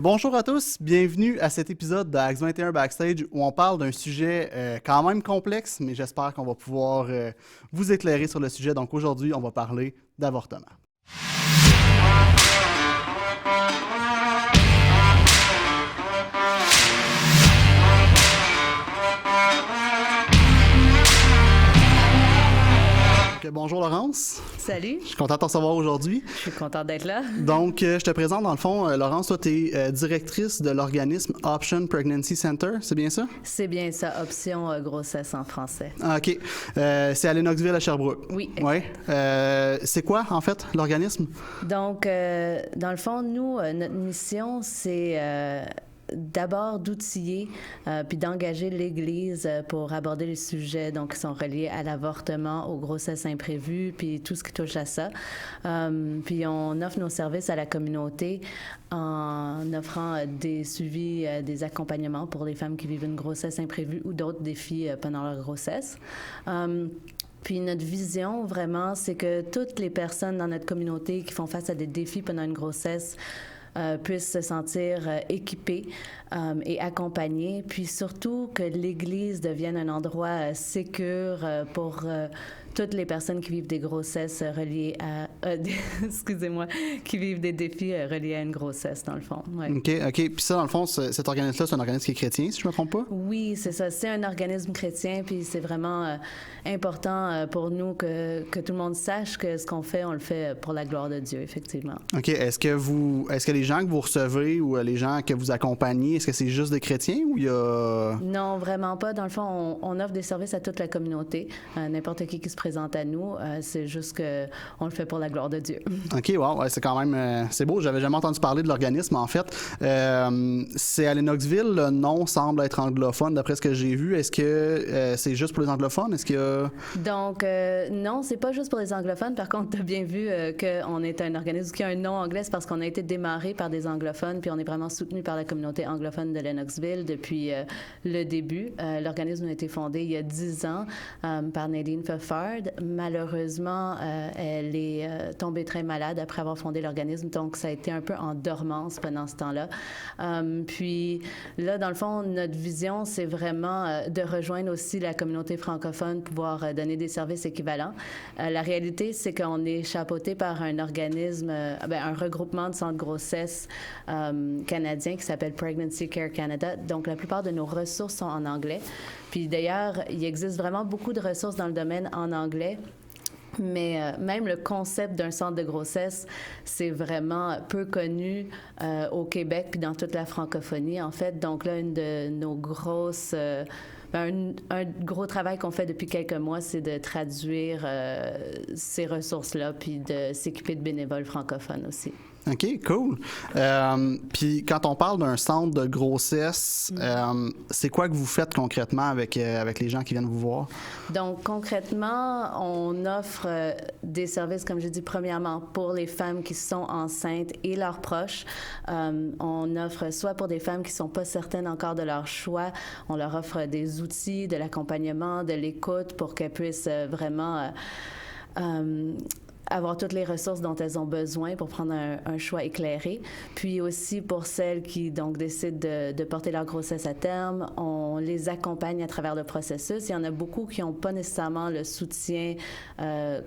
Bonjour à tous, bienvenue à cet épisode de Axe 21 Backstage où on parle d'un sujet quand même complexe, mais j'espère qu'on va pouvoir vous éclairer sur le sujet. Donc aujourd'hui, on va parler d'avortement. Bonjour Laurence. Salut. Je suis content de te recevoir aujourd'hui. Je suis contente d'être là. Donc, je te présente dans le fond, Laurence, toi, tu es directrice de l'organisme Option Pregnancy Center, c'est bien ça? C'est bien ça, option grossesse en français. Ah, OK. C'est à Lennoxville, à Sherbrooke. Oui. Ouais. C'est quoi, en fait, l'organisme? Donc, dans le fond, nous, notre mission, c'est d'abord d'outiller puis d'engager l'Église pour aborder les sujets donc, qui sont reliés à l'avortement, aux grossesses imprévues, puis tout ce qui touche à ça. Puis on offre nos services à la communauté en offrant des suivis, des accompagnements pour les femmes qui vivent une grossesse imprévue ou d'autres défis pendant leur grossesse. Puis notre vision, vraiment, c'est que toutes les personnes dans notre communauté qui font face à des défis pendant une grossesse puissent se sentir équipés et accompagnés, puis surtout que l'Église devienne un endroit sécure pour toutes les personnes qui vivent des grossesses reliées à... excusez-moi, qui vivent des défis reliés à une grossesse, dans le fond. Ouais. OK. Puis ça, dans le fond, cet organisme-là, c'est un organisme qui est chrétien, si je ne me trompe pas? Oui, c'est ça. C'est un organisme chrétien, puis c'est vraiment important pour nous que tout le monde sache que ce qu'on fait, on le fait pour la gloire de Dieu, effectivement. OK. Est-ce que les gens que vous recevez ou les gens que vous accompagnez, est-ce que c'est juste des chrétiens ou il y a... Non, vraiment pas. Dans le fond, on offre des services à toute la communauté. N'importe qui se présente à nous. C'est juste qu'on le fait pour la gloire de Dieu. OK, wow. Ouais, c'est quand même... c'est beau. J'avais jamais entendu parler de l'organisme, en fait. C'est à Lennoxville. Le nom semble être anglophone, d'après ce que j'ai vu. Est-ce que c'est juste pour les anglophones? Est-ce qu'il y a... Donc, non, c'est pas juste pour les anglophones. Par contre, tu as bien vu qu'on est un organisme qui a un nom anglais. C'est parce qu'on a été démarré par des anglophones, puis on est vraiment soutenu par la communauté anglophone de Lennoxville depuis le début. L'organisme a été fondé il y a 10 ans par Nadine Pfeffard. Malheureusement, elle est tombée très malade après avoir fondé l'organisme, donc ça a été un peu en dormance pendant ce temps-là. Puis là, dans le fond, notre vision, c'est vraiment de rejoindre aussi la communauté francophone, pouvoir donner des services équivalents. La réalité, c'est qu'on est chapeauté par un organisme, un regroupement de centres de grossesse canadien qui s'appelle Pregnancy Care Canada. Donc, la plupart de nos ressources sont en anglais. Puis d'ailleurs, il existe vraiment beaucoup de ressources dans le domaine en anglais. Mais même le concept d'un centre de grossesse, c'est vraiment peu connu au Québec puis dans toute la francophonie, en fait. Donc là, une de nos grosses... un gros travail qu'on fait depuis quelques mois, c'est de traduire ces ressources-là puis de s'équiper de bénévoles francophones aussi. OK, cool. Puis quand on parle d'un centre de grossesse, c'est quoi que vous faites concrètement avec les gens qui viennent vous voir? Donc, concrètement, on offre des services, comme j'ai dit, premièrement, pour les femmes qui sont enceintes et leurs proches. On offre soit pour des femmes qui ne sont pas certaines encore de leur choix, on leur offre des outils, de l'accompagnement, de l'écoute pour qu'elles puissent vraiment... avoir toutes les ressources dont elles ont besoin pour prendre un choix éclairé. Puis aussi pour celles qui donc décident de porter leur grossesse à terme, on les accompagne à travers le processus. Il y en a beaucoup qui n'ont pas nécessairement le soutien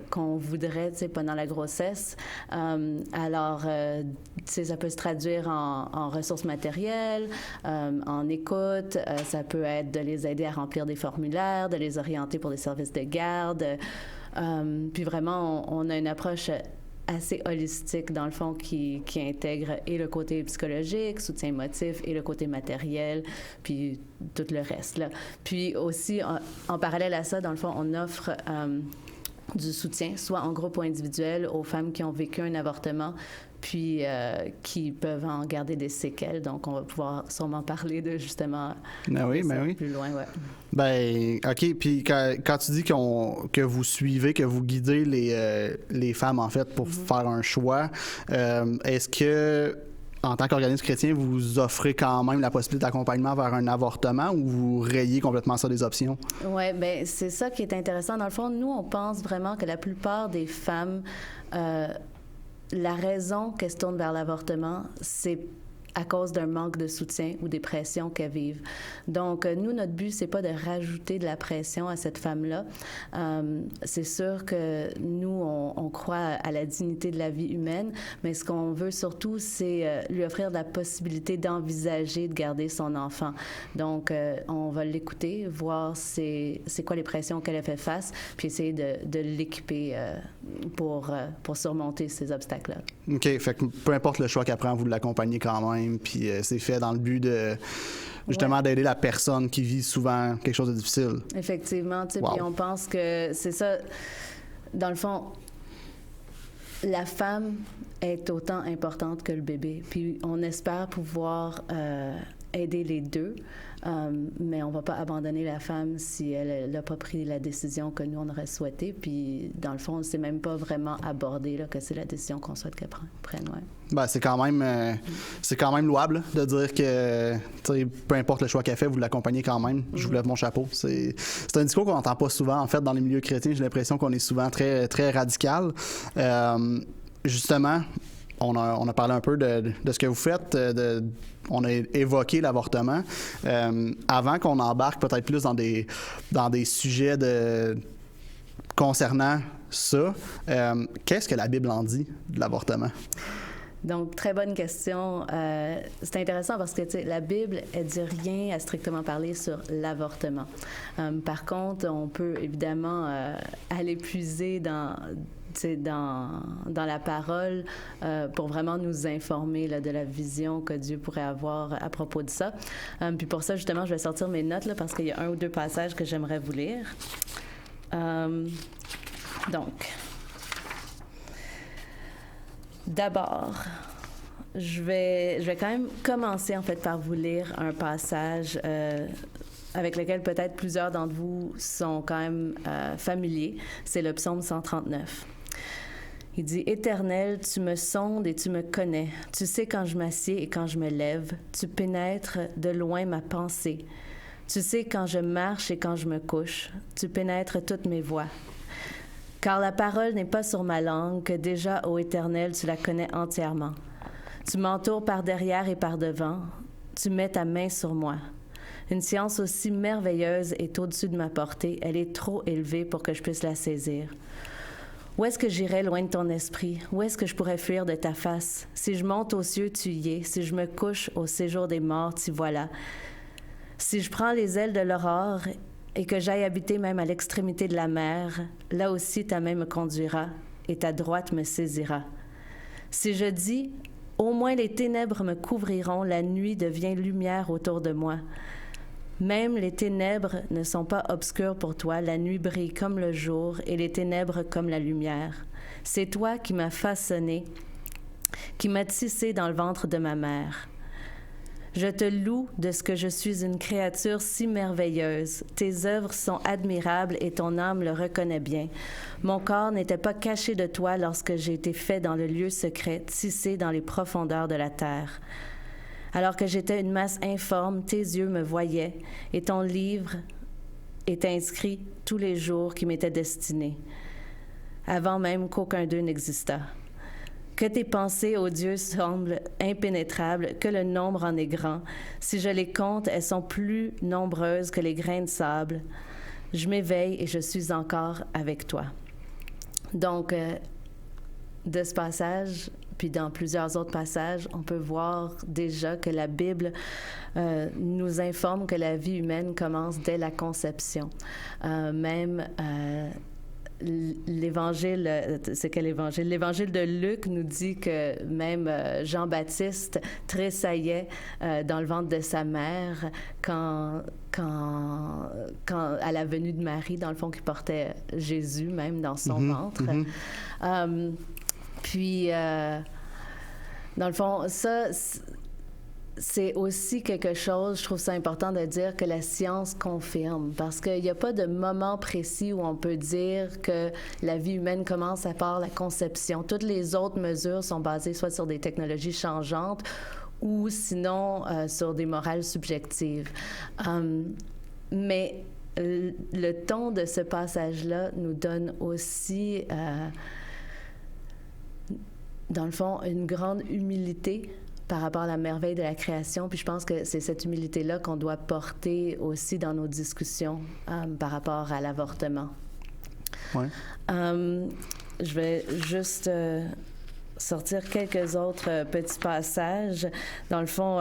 qu'on voudrait, tu sais, pendant la grossesse. Alors, tu sais, ça peut se traduire en ressources matérielles, en écoute. Ça peut être de les aider à remplir des formulaires, de les orienter pour des services de garde. Puis vraiment, on a une approche assez holistique, dans le fond, qui intègre et le côté psychologique, soutien émotif, et le côté matériel, puis tout le reste, là. Puis aussi, en parallèle à ça, dans le fond, on offre... du soutien, soit en groupe ou individuel, aux femmes qui ont vécu un avortement, puis qui peuvent en garder des séquelles. Donc, on va pouvoir sûrement parler de, justement, plus loin. Ouais. Ben, OK. Puis quand tu dis que vous suivez, que vous guidez les femmes, en fait, pour faire un choix, est-ce que... En tant qu'organisme chrétien, vous offrez quand même la possibilité d'accompagnement vers un avortement ou vous rayez complètement ça des options? Oui, bien, c'est ça qui est intéressant. Dans le fond, nous, on pense vraiment que la plupart des femmes, la raison qu'elles se tournent vers l'avortement, c'est à cause d'un manque de soutien ou des pressions qu'elles vivent. Donc, nous, notre but, c'est pas de rajouter de la pression à cette femme-là. C'est sûr que nous, on croit à la dignité de la vie humaine, mais ce qu'on veut surtout, c'est lui offrir la possibilité d'envisager de garder son enfant. Donc, on va l'écouter, voir c'est quoi les pressions qu'elle a fait face, puis essayer de l'équiper pour surmonter ces obstacles-là. OK. Fait que peu importe le choix qu'elle prend, vous l'accompagnez quand même, puis c'est fait dans le but de justement d'aider la personne qui vit souvent quelque chose de difficile. Effectivement, tu sais, Wow. puis on pense que c'est ça. Dans le fond, la femme est autant importante que le bébé. Puis on espère pouvoir aider les deux, mais on ne va pas abandonner la femme si elle n'a pas pris la décision que nous, on aurait souhaité. Puis dans le fond, on ne s'est même pas vraiment abordé là, que c'est la décision qu'on souhaite qu'elle prenne. Ouais. Ben, c'est quand même louable de dire que peu importe le choix qu'elle fait, vous l'accompagnez quand même. Je vous lève mon chapeau. C'est un discours qu'on n'entend pas souvent en fait dans les milieux chrétiens. J'ai l'impression qu'on est souvent très, très radical. Justement, on a parlé un peu de ce que vous faites. On a évoqué l'avortement. Avant qu'on embarque peut-être plus dans des sujets concernant ça, qu'est-ce que la Bible en dit de l'avortement? Donc, très bonne question. C'est intéressant parce que la Bible, elle dit rien à strictement parler sur l'avortement. Par contre, on peut évidemment aller puiser dans la parole pour vraiment nous informer là, de la vision que Dieu pourrait avoir à propos de ça. Puis pour ça, justement, je vais sortir mes notes là, parce qu'il y a un ou deux passages que j'aimerais vous lire. Donc, d'abord, je vais quand même commencer en fait par vous lire un passage avec lequel peut-être plusieurs d'entre vous sont quand même familiers. C'est le psaume 139. Il dit « Éternel, tu me sondes et tu me connais. Tu sais quand je m'assieds et quand je me lève. Tu pénètres de loin ma pensée. Tu sais quand je marche et quand je me couche. Tu pénètres toutes mes voies. Car la parole n'est pas sur ma langue, que déjà, ô Éternel, tu la connais entièrement. Tu m'entoures par derrière et par devant. Tu mets ta main sur moi. Une science aussi merveilleuse est au-dessus de ma portée. Elle est trop élevée pour que je puisse la saisir. Où est-ce que j'irai loin de ton esprit? Où est-ce que je pourrais fuir de ta face? Si je monte aux cieux, tu y es. Si je me couche au séjour des morts, t'y voilà. Si je prends les ailes de l'aurore et que j'aille habiter même à l'extrémité de la mer, là aussi ta main me conduira et ta droite me saisira. Si je dis, au moins les ténèbres me couvriront, la nuit devient lumière autour de moi. Même les ténèbres ne sont pas obscures pour toi, la nuit brille comme le jour et les ténèbres comme la lumière. C'est toi qui m'as façonné, qui m'as tissé dans le ventre de ma mère. Je te loue de ce que je suis une créature si merveilleuse. Tes œuvres sont admirables et ton âme le reconnaît bien. Mon corps n'était pas caché de toi lorsque j'ai été fait dans le lieu secret, tissé dans les profondeurs de la terre. Alors que j'étais une masse informe, tes yeux me voyaient et ton livre est inscrit tous les jours qui m'étaient destinés, avant même qu'aucun d'eux n'existât. Que tes pensées, ô Dieu, semblent impénétrables, que le nombre en est grand. Si je les compte, elles sont plus nombreuses que les grains de sable. Je m'éveille et je suis encore avec toi. Donc, de ce passage, puis dans plusieurs autres passages, on peut voir déjà que la Bible nous informe que la vie humaine commence dès la conception. L'évangile, c'est quel évangile? L'évangile de Luc nous dit que même Jean-Baptiste tressaillait dans le ventre de sa mère quand à la venue de Marie, dans le fond, qui portait Jésus même dans son ventre. Puis, dans le fond, ça, c'est aussi quelque chose, je trouve ça important de dire, que la science confirme, parce qu'il n'y a pas de moment précis où on peut dire que la vie humaine commence à part la conception. Toutes les autres mesures sont basées soit sur des technologies changeantes ou sinon sur des morales subjectives. Mais le ton de ce passage-là nous donne aussi... dans le fond, une grande humilité par rapport à la merveille de la création. Puis je pense que c'est cette humilité-là qu'on doit porter aussi dans nos discussions par rapport à l'avortement. Ouais. Je vais juste sortir quelques autres petits passages. Dans le fond,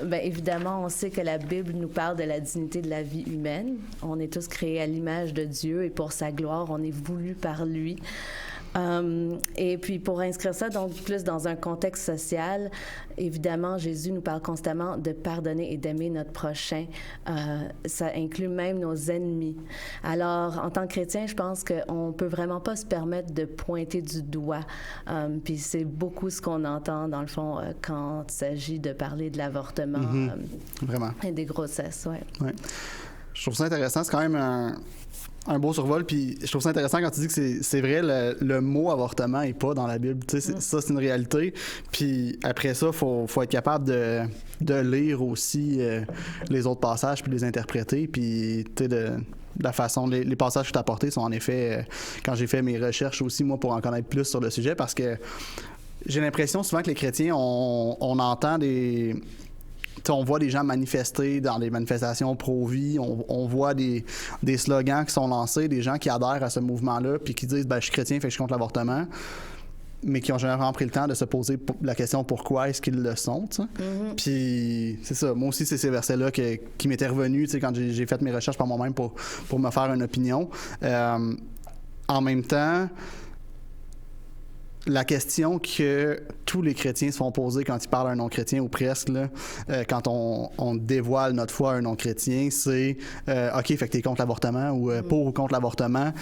bien évidemment, on sait que la Bible nous parle de la dignité de la vie humaine. On est tous créés à l'image de Dieu et pour sa gloire, on est voulu par lui. Et puis, pour inscrire ça, donc, plus dans un contexte social, évidemment, Jésus nous parle constamment de pardonner et d'aimer notre prochain. Ça inclut même nos ennemis. Alors, en tant que chrétien, je pense qu'on ne peut vraiment pas se permettre de pointer du doigt. Puis c'est beaucoup ce qu'on entend, dans le fond, quand il s'agit de parler de l'avortement. Vraiment. Et des grossesses, oui. Ouais. Je trouve ça intéressant. C'est quand même un beau survol, puis je trouve ça intéressant quand tu dis que c'est vrai, le mot avortement n'est pas dans la Bible. Tu sais, ça, c'est une réalité. Puis après ça, faut être capable de lire aussi les autres passages, puis les interpréter, puis tu sais, de la façon, les passages que tu as apportés sont en effet, quand j'ai fait mes recherches aussi, moi, pour en connaître plus sur le sujet, parce que j'ai l'impression souvent que les chrétiens, on entend on voit des gens manifester dans des manifestations pro-vie, on voit des slogans qui sont lancés, des gens qui adhèrent à ce mouvement-là, puis qui disent « je suis chrétien, fait que je suis contre l'avortement », mais qui ont jamais vraiment pris le temps de se poser la question pourquoi est-ce qu'ils le sont. Puis c'est ça, moi aussi, c'est ces versets-là qui m'étaient revenus quand j'ai fait mes recherches par moi-même pour me faire une opinion. En même temps, la question que tous les chrétiens se font poser quand ils parlent à un non-chrétien, ou presque, là, quand on dévoile notre foi à un non-chrétien, c'est OK, fait que t'es contre l'avortement ou pour ou contre l'avortement.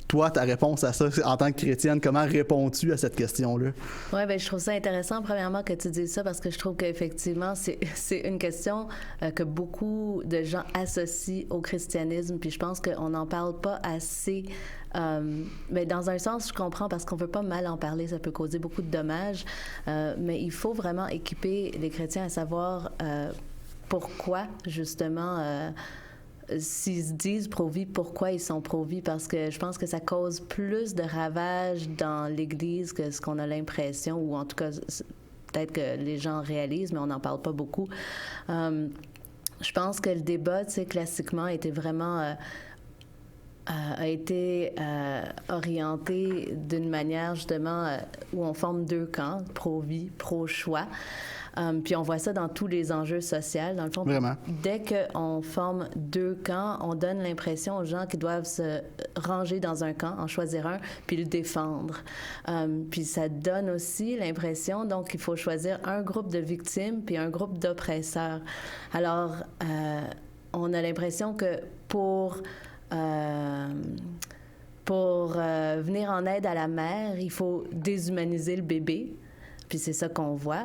Toi, ta réponse à ça, en tant que chrétienne, comment réponds-tu à cette question-là? Oui, bien, je trouve ça intéressant, premièrement, que tu dises ça, parce que je trouve qu'effectivement, c'est une question que beaucoup de gens associent au christianisme, puis je pense qu'on n'en parle pas assez. Mais dans un sens, je comprends, parce qu'on ne veut pas mal en parler, ça peut causer beaucoup de dommages, mais il faut vraiment équiper les chrétiens à savoir pourquoi, justement, s'ils se disent pro-vie, pourquoi ils sont pro-vie? Parce que je pense que ça cause plus de ravages dans l'Église que ce qu'on a l'impression, ou en tout cas, peut-être que les gens réalisent, mais on n'en parle pas beaucoup. Je pense que le débat, tu sais, classiquement, était vraiment... a été orienté d'une manière, justement, où on forme deux camps, pro-vie, pro-choix. Puis on voit ça dans tous les enjeux sociaux. Dans le fond, vraiment, dès qu'on forme deux camps, on donne l'impression aux gens qu'ils doivent se ranger dans un camp, en choisir un, puis le défendre. Puis ça donne aussi l'impression, donc, qu'il faut choisir un groupe de victimes puis un groupe d'oppresseurs. Alors, on a l'impression que pour venir en aide à la mère, il faut déshumaniser le bébé. Puis c'est ça qu'on voit.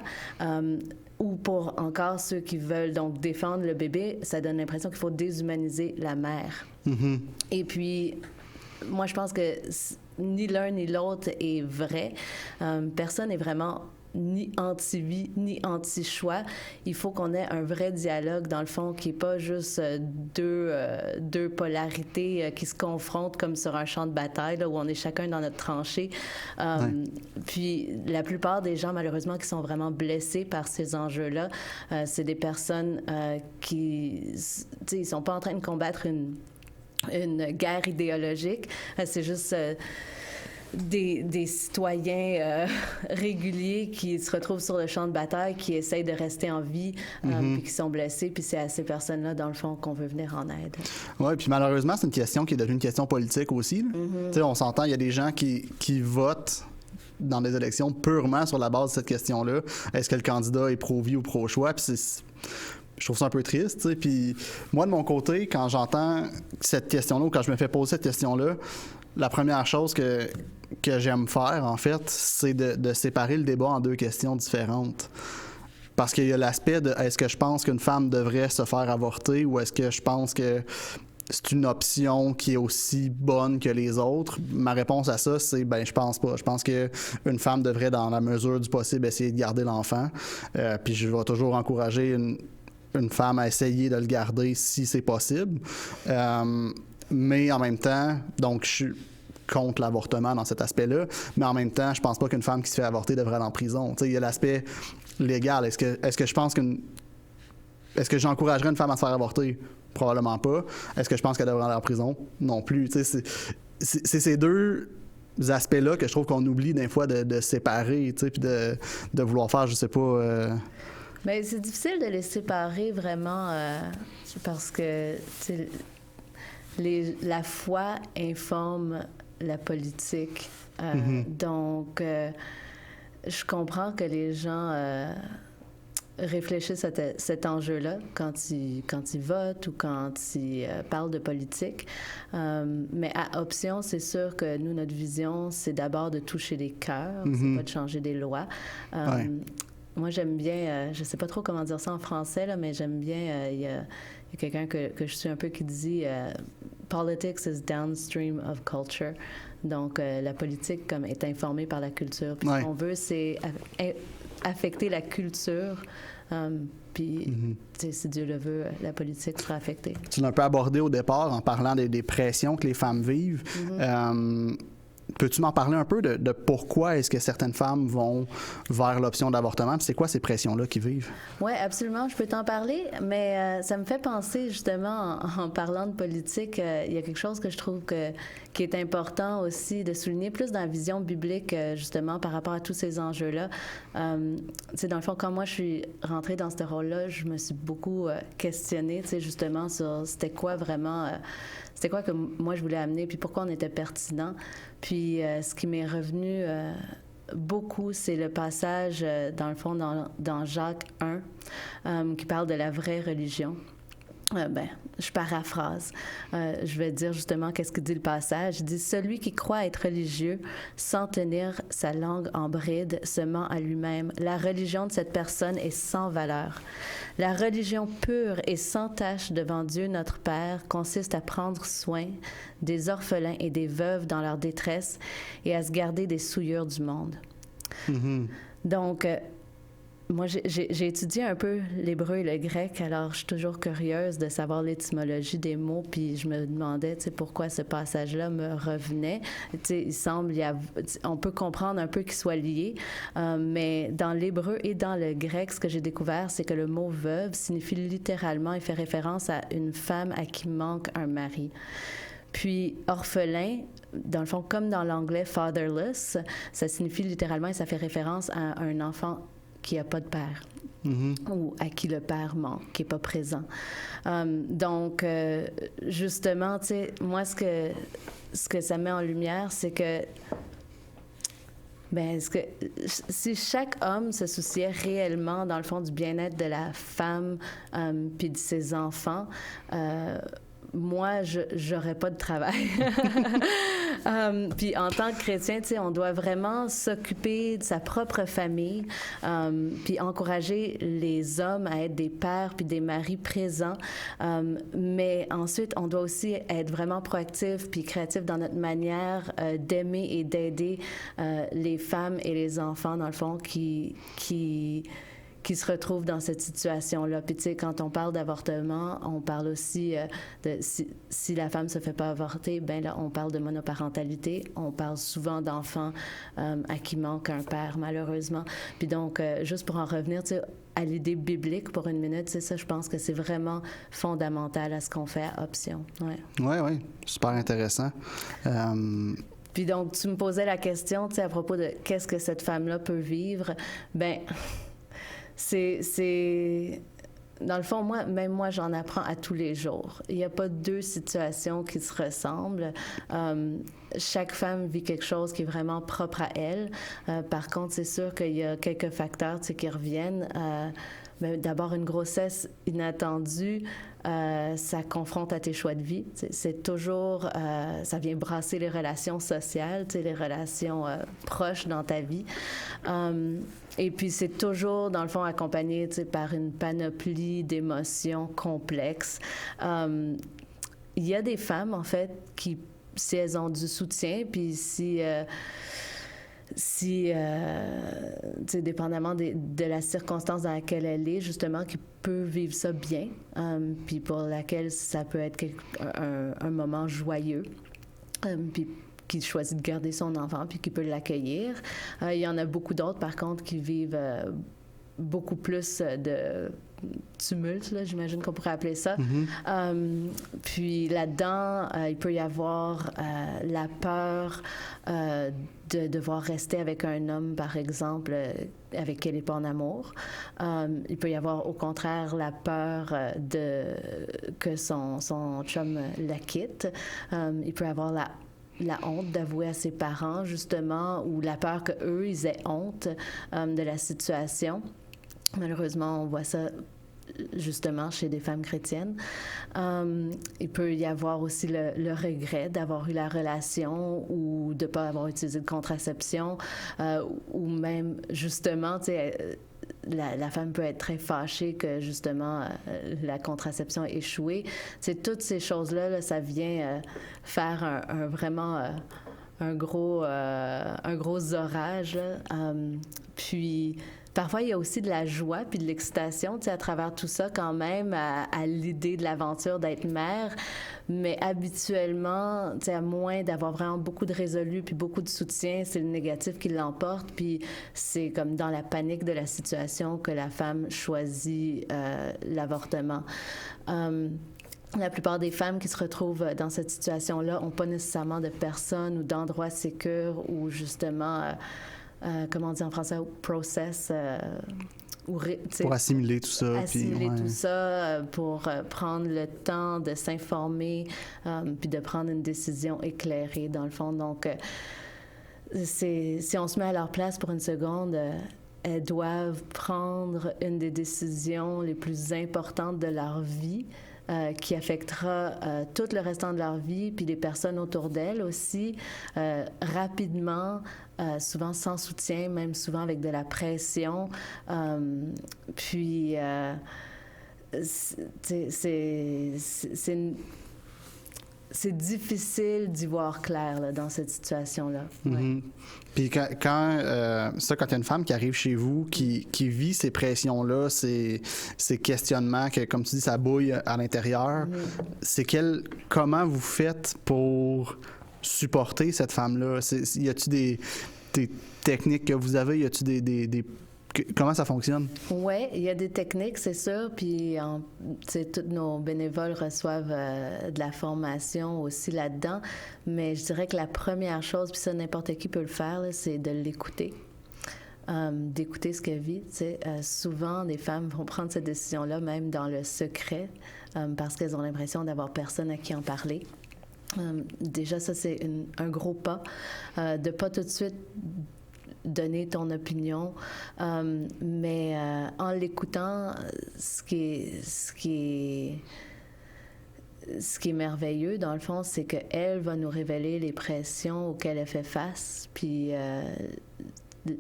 Ou pour encore ceux qui veulent donc défendre le bébé, ça donne l'impression qu'il faut déshumaniser la mère. Mm-hmm. Et puis, moi, je pense que ni l'un ni l'autre est vrai. Personne n'est vraiment ni anti-vie, ni anti-choix. Il faut qu'on ait un vrai dialogue, dans le fond, qui n'est pas juste deux polarités qui se confrontent comme sur un champ de bataille, là, où on est chacun dans notre tranchée. Puis la plupart des gens, malheureusement, qui sont vraiment blessés par ces enjeux-là, c'est des personnes qui, tu sais, ils sont pas en train de combattre une guerre idéologique. C'est juste... Des citoyens réguliers qui se retrouvent sur le champ de bataille, qui essayent de rester en vie, puis qui sont blessés, puis c'est à ces personnes-là, dans le fond, qu'on veut venir en aide. Oui, puis malheureusement, c'est une question qui est devenue une question politique aussi. Tu sais, on s'entend, il y a des gens qui votent dans des élections purement sur la base de cette question-là. Est-ce que le candidat est pro-vie ou pro-choix? Puis je trouve ça un peu triste, tu sais. Puis moi, de mon côté, quand j'entends cette question-là, ou quand je me fais poser cette question-là, la première chose que j'aime faire, en fait, c'est de séparer le débat en deux questions différentes. Parce qu'il y a l'aspect de est-ce que je pense qu'une femme devrait se faire avorter, ou est-ce que je pense que c'est une option qui est aussi bonne que les autres? Ma réponse à ça, c'est je pense pas. Je pense qu'une femme devrait, dans la mesure du possible, essayer de garder l'enfant. Puis je vais toujours encourager une femme à essayer de le garder si c'est possible. Mais en même temps, donc contre l'avortement dans cet aspect-là, mais en même temps, je pense pas qu'une femme qui se fait avorter devrait aller en prison. Tu sais, il y a l'aspect légal. Est-ce que je pense est-ce que j'encouragerais une femme à se faire avorter? Probablement pas. Est-ce que je pense qu'elle devrait aller en prison? Non plus. Tu sais, c'est ces deux aspects-là que je trouve qu'on oublie des fois de séparer, tu sais, puis de vouloir faire, je sais pas... Mais c'est difficile de les séparer vraiment parce que la foi informe la politique. Donc, je comprends que les gens réfléchissent à cet enjeu-là quand ils votent ou quand ils parlent de politique. Mais à Option, c'est sûr que nous, notre vision, c'est d'abord de toucher les cœurs, c'est pas de changer des lois. Moi, j'aime bien, je sais pas trop comment dire ça en français, là, mais j'aime bien, il y a quelqu'un que je suis un peu qui dit « Politics is downstream of culture ». Donc, la politique comme est informée par la culture. Puis ce qu'on veut, c'est affecter la culture. Puis, si Dieu le veut, la politique sera affectée. Tu l'as un peu abordé au départ en parlant des pressions que les femmes vivent. Peux-tu m'en parler un peu de pourquoi est-ce que certaines femmes vont vers l'option d'avortement? Puis c'est quoi ces pressions-là qu'ils vivent? Oui, absolument. Je peux t'en parler, mais ça me fait penser justement, en parlant de politique, il y a quelque chose que je trouve qui est important aussi de souligner, plus dans la vision biblique, justement, par rapport à tous ces enjeux-là. Dans le fond, quand moi je suis rentrée dans ce rôle-là, je me suis beaucoup questionnée, justement, sur c'était quoi vraiment... c'était quoi que moi je voulais amener, puis pourquoi on était pertinent. Puis ce qui m'est revenu beaucoup, c'est le passage, dans le fond, dans Jacques 1, qui parle de la vraie religion. Je paraphrase. Je vais dire justement qu'est-ce que dit le passage. Il dit « Celui qui croit être religieux sans tenir sa langue en bride se ment à lui-même. La religion de cette personne est sans valeur. La religion pure et sans tache devant Dieu notre Père consiste à prendre soin des orphelins et des veuves dans leur détresse et à se garder des souillures du monde. » Donc, moi, j'ai étudié un peu l'hébreu et le grec, alors je suis toujours curieuse de savoir l'étymologie des mots, puis je me demandais, pourquoi ce passage-là me revenait. Il semble, on peut comprendre un peu qu'ils soient liés, mais dans l'hébreu et dans le grec, ce que j'ai découvert, c'est que le mot « veuve » signifie littéralement et fait référence à une femme à qui manque un mari. Puis orphelin, dans le fond, comme dans l'anglais « fatherless », ça signifie littéralement et ça fait référence à un enfant qui n'a pas de père ou à qui le père manque, qui n'est pas présent. Donc, justement, tu sais, moi, ce que ça met en lumière, c'est que si chaque homme se souciait réellement, dans le fond, du bien-être de la femme puis de ses enfants, moi, j'aurais pas de travail. Puis en tant que chrétien, tu sais, on doit vraiment s'occuper de sa propre famille, puis encourager les hommes à être des pères puis des maris présents. Mais ensuite, on doit aussi être vraiment proactif puis créatif dans notre manière d'aimer et d'aider les femmes et les enfants, dans le fond, qui se retrouvent dans cette situation-là. Puis, tu sais, quand on parle d'avortement, on parle aussi de si la femme se fait pas avorter, ben là, on parle de monoparentalité. On parle souvent d'enfants à qui manque un père, malheureusement. Puis donc, juste pour en revenir, tu sais, à l'idée biblique pour une minute, c'est ça, je pense que c'est vraiment fondamental à ce qu'on fait à Option. Oui, super intéressant. Puis donc, tu me posais la question, tu sais, à propos de qu'est-ce que cette femme-là peut vivre. Ben, c'est dans le fond, même moi, j'en apprends à tous les jours. Il n'y a pas deux situations qui se ressemblent. Chaque femme vit quelque chose qui est vraiment propre à elle. Par contre, c'est sûr qu'il y a quelques facteurs, tu sais, qui reviennent. D'abord, une grossesse inattendue, ça confronte à tes choix de vie. C'est toujours, ça vient brasser les relations sociales, les relations proches dans ta vie. Et puis, c'est toujours, dans le fond, accompagné par une panoplie d'émotions complexes. Il y a des femmes, en fait, qui, si elles ont du soutien, puis si dépendamment de la circonstance dans laquelle elle est, justement, qui peut vivre ça bien, puis pour laquelle ça peut être un moment joyeux. Puis qui choisit de garder son enfant puis qui peut l'accueillir. Il y en a beaucoup d'autres, par contre, qui vivent beaucoup plus de tumulte, là, j'imagine qu'on pourrait appeler ça. Puis là-dedans, il peut y avoir la peur de devoir rester avec un homme, par exemple, avec qui elle n'est pas en amour. Il peut y avoir, au contraire, la peur que son chum la quitte. Il peut y avoir la honte d'avouer à ses parents, justement, ou la peur qu'eux, ils aient honte de la situation. Malheureusement, on voit ça justement chez des femmes chrétiennes. Il peut y avoir aussi le regret d'avoir eu la relation ou de ne pas avoir utilisé de contraception ou même, justement, tu sais, la femme peut être très fâchée que, justement, la contraception a échoué. C'est toutes ces choses-là, là, ça vient faire vraiment... un gros orage. Puis... Parfois, il y a aussi de la joie puis de l'excitation, tu sais, à travers tout ça, quand même, à l'idée de l'aventure d'être mère. Mais habituellement, tu sais, à moins d'avoir vraiment beaucoup de résolu puis beaucoup de soutien, c'est le négatif qui l'emporte. Puis c'est comme dans la panique de la situation que la femme choisit l'avortement. La plupart des femmes qui se retrouvent dans cette situation-là n'ont pas nécessairement de personne ou d'endroit sécure ou justement... comment on dit en français, process, pour assimiler tout ça. Assimiler tout ça, pour prendre le temps de s'informer, puis de prendre une décision éclairée, dans le fond. Donc, si on se met à leur place pour une seconde, elles doivent prendre une des décisions les plus importantes de leur vie, qui affectera tout le restant de leur vie, puis les personnes autour d'elles aussi, rapidement, souvent sans soutien, même souvent avec de la pression. Puis, c'est difficile d'y voir clair là, dans cette situation-là. Ouais. Puis quand il y a une femme qui arrive chez vous, qui vit ces pressions-là, ces questionnements, que comme tu dis, ça bouille à l'intérieur, comment vous faites pour supporter cette femme-là? Y a-t-il des techniques que vous avez? Y a-t-il des comment ça fonctionne? Oui, il y a des techniques, c'est sûr. Puis, tous nos bénévoles reçoivent de la formation aussi là-dedans. Mais je dirais que la première chose, puis ça, n'importe qui peut le faire, là, c'est de l'écouter. D'écouter ce qu'elle vit. Souvent, des femmes vont prendre cette décision-là, même dans le secret, parce qu'elles ont l'impression d'avoir personne à qui en parler. Déjà, ça, c'est un gros pas. De pas tout de suite donner ton opinion, mais en l'écoutant, ce qui est merveilleux, dans le fond, c'est qu'elle va nous révéler les pressions auxquelles elle fait face, puis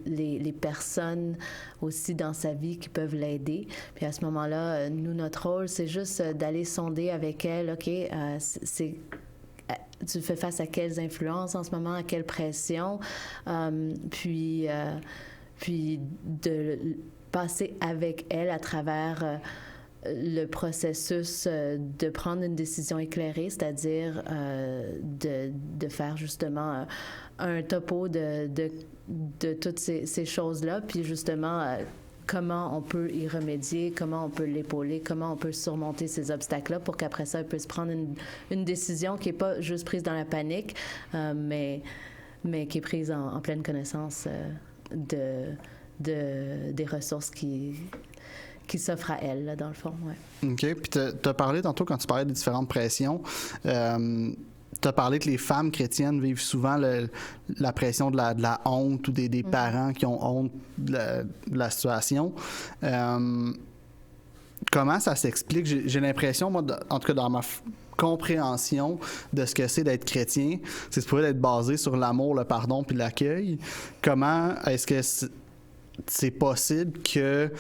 les personnes aussi dans sa vie qui peuvent l'aider. Puis à ce moment-là, nous, notre rôle, c'est juste d'aller sonder avec elle, OK, tu fais face à quelles influences en ce moment, à quelle pression, puis de passer avec elle à travers le processus de prendre une décision éclairée, c'est-à-dire de faire justement un topo de toutes ces choses-là, puis justement comment on peut y remédier, comment on peut l'épauler, comment on peut surmonter ces obstacles-là pour qu'après ça, elle puisse prendre une décision qui n'est pas juste prise dans la panique, mais qui est prise en pleine connaissance des ressources qui s'offrent à elle, là, dans le fond. Ouais. OK. Puis tu as parlé tantôt, quand tu parlais des différentes pressions, tu as parlé que les femmes chrétiennes vivent souvent la pression de la honte ou des parents qui ont honte de la situation. Comment ça s'explique? J'ai l'impression, moi, en tout cas dans ma compréhension de ce que c'est d'être chrétien, c'est supposé être basé sur l'amour, le pardon puis l'accueil. Comment est-ce que c'est possible que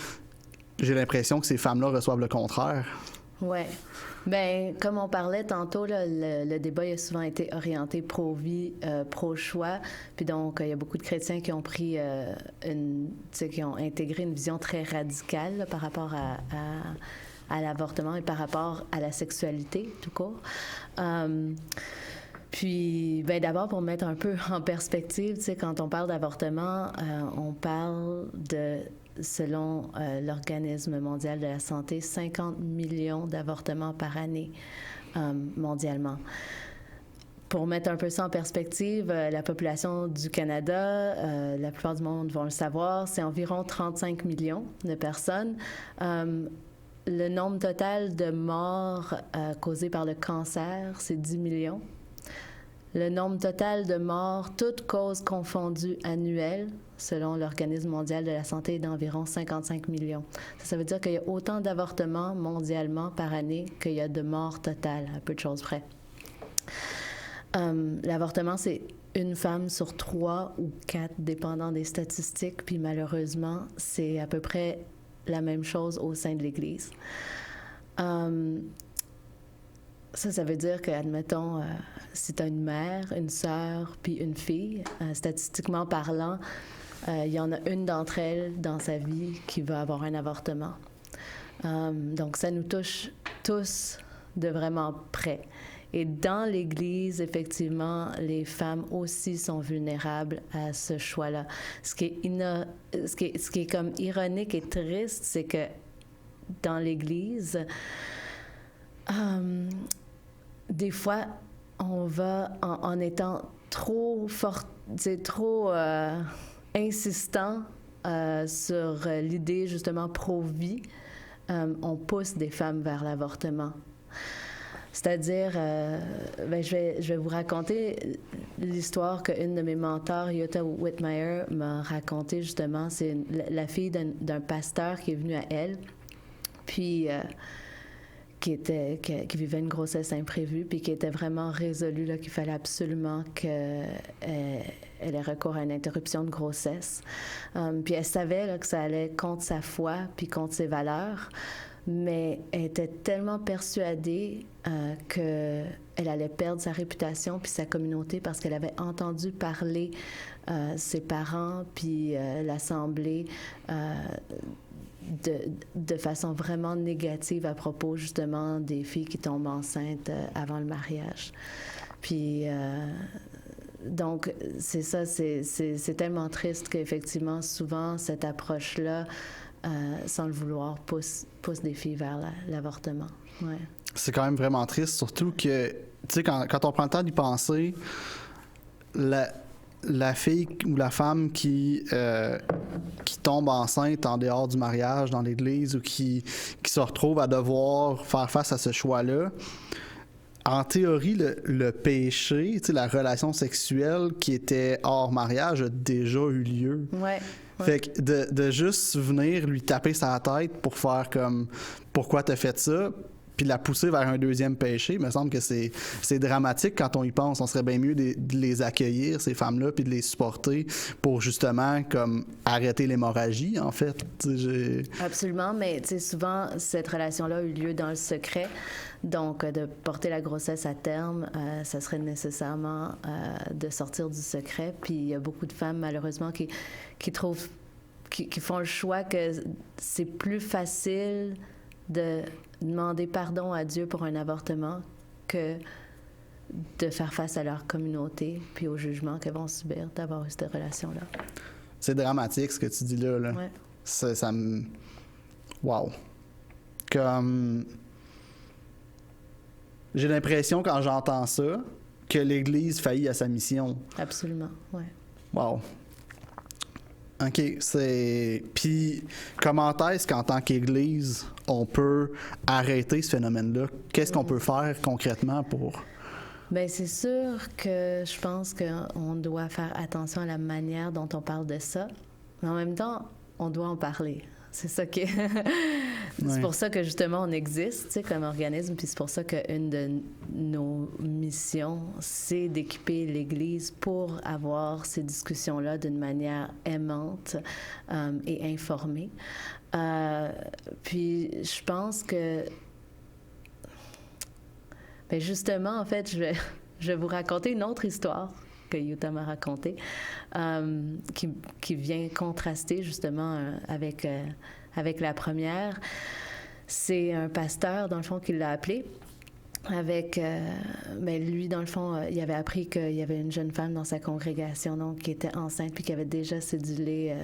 j'ai l'impression que ces femmes-là reçoivent le contraire? Oui. Bien, comme on parlait tantôt, là, le débat a souvent été orienté pro-vie, pro-choix. Puis donc, il y a beaucoup de chrétiens qui ont pris qui ont intégré une vision très radicale là, par rapport à l'avortement et par rapport à la sexualité, tout court. Puis, ben d'abord, pour mettre un peu en perspective, tu sais, quand on parle d'avortement, on parle de, selon l'Organisme mondial de la santé, 50 millions d'avortements par année mondialement. Pour mettre un peu ça en perspective, la population du Canada, la plupart du monde vont le savoir, c'est environ 35 millions de personnes. Le nombre total de morts causées par le cancer, c'est 10 millions. Le nombre total de morts, toutes causes confondues annuelles, selon l'Organisme mondial de la santé, est d'environ 55 millions. Ça veut dire qu'il y a autant d'avortements mondialement par année qu'il y a de morts totales, à peu de choses près. L'avortement, c'est une femme sur 3 ou 4, dépendant des statistiques, puis malheureusement, c'est à peu près la même chose au sein de l'Église. Ça veut dire que, admettons, si tu as une mère, une sœur, puis une fille, statistiquement parlant, il y en a une d'entre elles dans sa vie qui va avoir un avortement. Donc, ça nous touche tous de vraiment près. Et dans l'Église, effectivement, les femmes aussi sont vulnérables à ce choix-là. Ce qui est comme ironique et triste, c'est que dans l'Église, des fois, on va, en étant trop fort, trop insistant sur l'idée justement pro-vie, on pousse des femmes vers l'avortement. C'est-à-dire, je vais vous raconter l'histoire qu'une de mes mentors, Jutta Whitmire, m'a racontée justement. C'est la fille d'un pasteur qui est venu à elle, puis qui vivait une grossesse imprévue, puis qui était vraiment résolue là, qu'il fallait absolument qu'elle ait recours à une interruption de grossesse. Puis elle savait là, que ça allait contre sa foi, puis contre ses valeurs. Mais elle était tellement persuadée qu'elle allait perdre sa réputation puis sa communauté parce qu'elle avait entendu parler ses parents puis l'Assemblée de façon vraiment négative à propos justement des filles qui tombent enceintes avant le mariage. Puis donc, c'est ça, c'est tellement triste qu'effectivement, souvent, cette approche-là, sans le vouloir, pousse des filles vers l'avortement. Ouais. C'est quand même vraiment triste, surtout que, tu sais, quand on prend le temps d'y penser, la fille ou la femme qui tombe enceinte en dehors du mariage dans l'Église ou qui se retrouve à devoir faire face à ce choix-là, en théorie, le péché, tu sais, la relation sexuelle qui était hors mariage a déjà eu lieu. Ouais. Fait que de juste venir lui taper sa tête pour faire comme « Pourquoi t'as fait ça? » puis la pousser vers un deuxième péché, il me semble que c'est dramatique quand on y pense. On serait bien mieux de les accueillir, ces femmes-là, puis de les supporter pour justement comme arrêter l'hémorragie, en fait. Absolument, mais tu sais, souvent, cette relation-là a eu lieu dans le secret. Donc, de porter la grossesse à terme, ça serait nécessairement de sortir du secret. Puis il y a beaucoup de femmes, malheureusement, qui font le choix que c'est plus facile de demander pardon à Dieu pour un avortement que de faire face à leur communauté puis au jugement qu'elles vont subir d'avoir eu cette relation-là. C'est dramatique ce que tu dis là. Ouais. Ça me... Wow. Comme... J'ai l'impression, quand j'entends ça, que l'Église faillit à sa mission. Absolument, oui. Wow. OK, c'est... Puis, comment est-ce qu'en tant qu'Église, on peut arrêter ce phénomène-là? Qu'est-ce qu'on peut faire concrètement pour... Bien, c'est sûr que je pense qu'on doit faire attention à la manière dont on parle de ça, mais en même temps, on doit en parler. C'est ça qui est... C'est pour ça que, justement, on existe, tu sais, comme organisme, puis c'est pour ça qu'une de nos missions, c'est d'équiper l'Église pour avoir ces discussions-là d'une manière aimante et informée. Puis, je pense que... Bien, justement, en fait, je vais vous raconter une autre histoire que Jutta m'a racontée, qui vient contraster, justement, avec la première. C'est un pasteur, dans le fond, qui l'a appelé. avec, lui, dans le fond, il avait appris qu'il y avait une jeune femme dans sa congrégation, donc, qui était enceinte puis qui avait déjà cédulé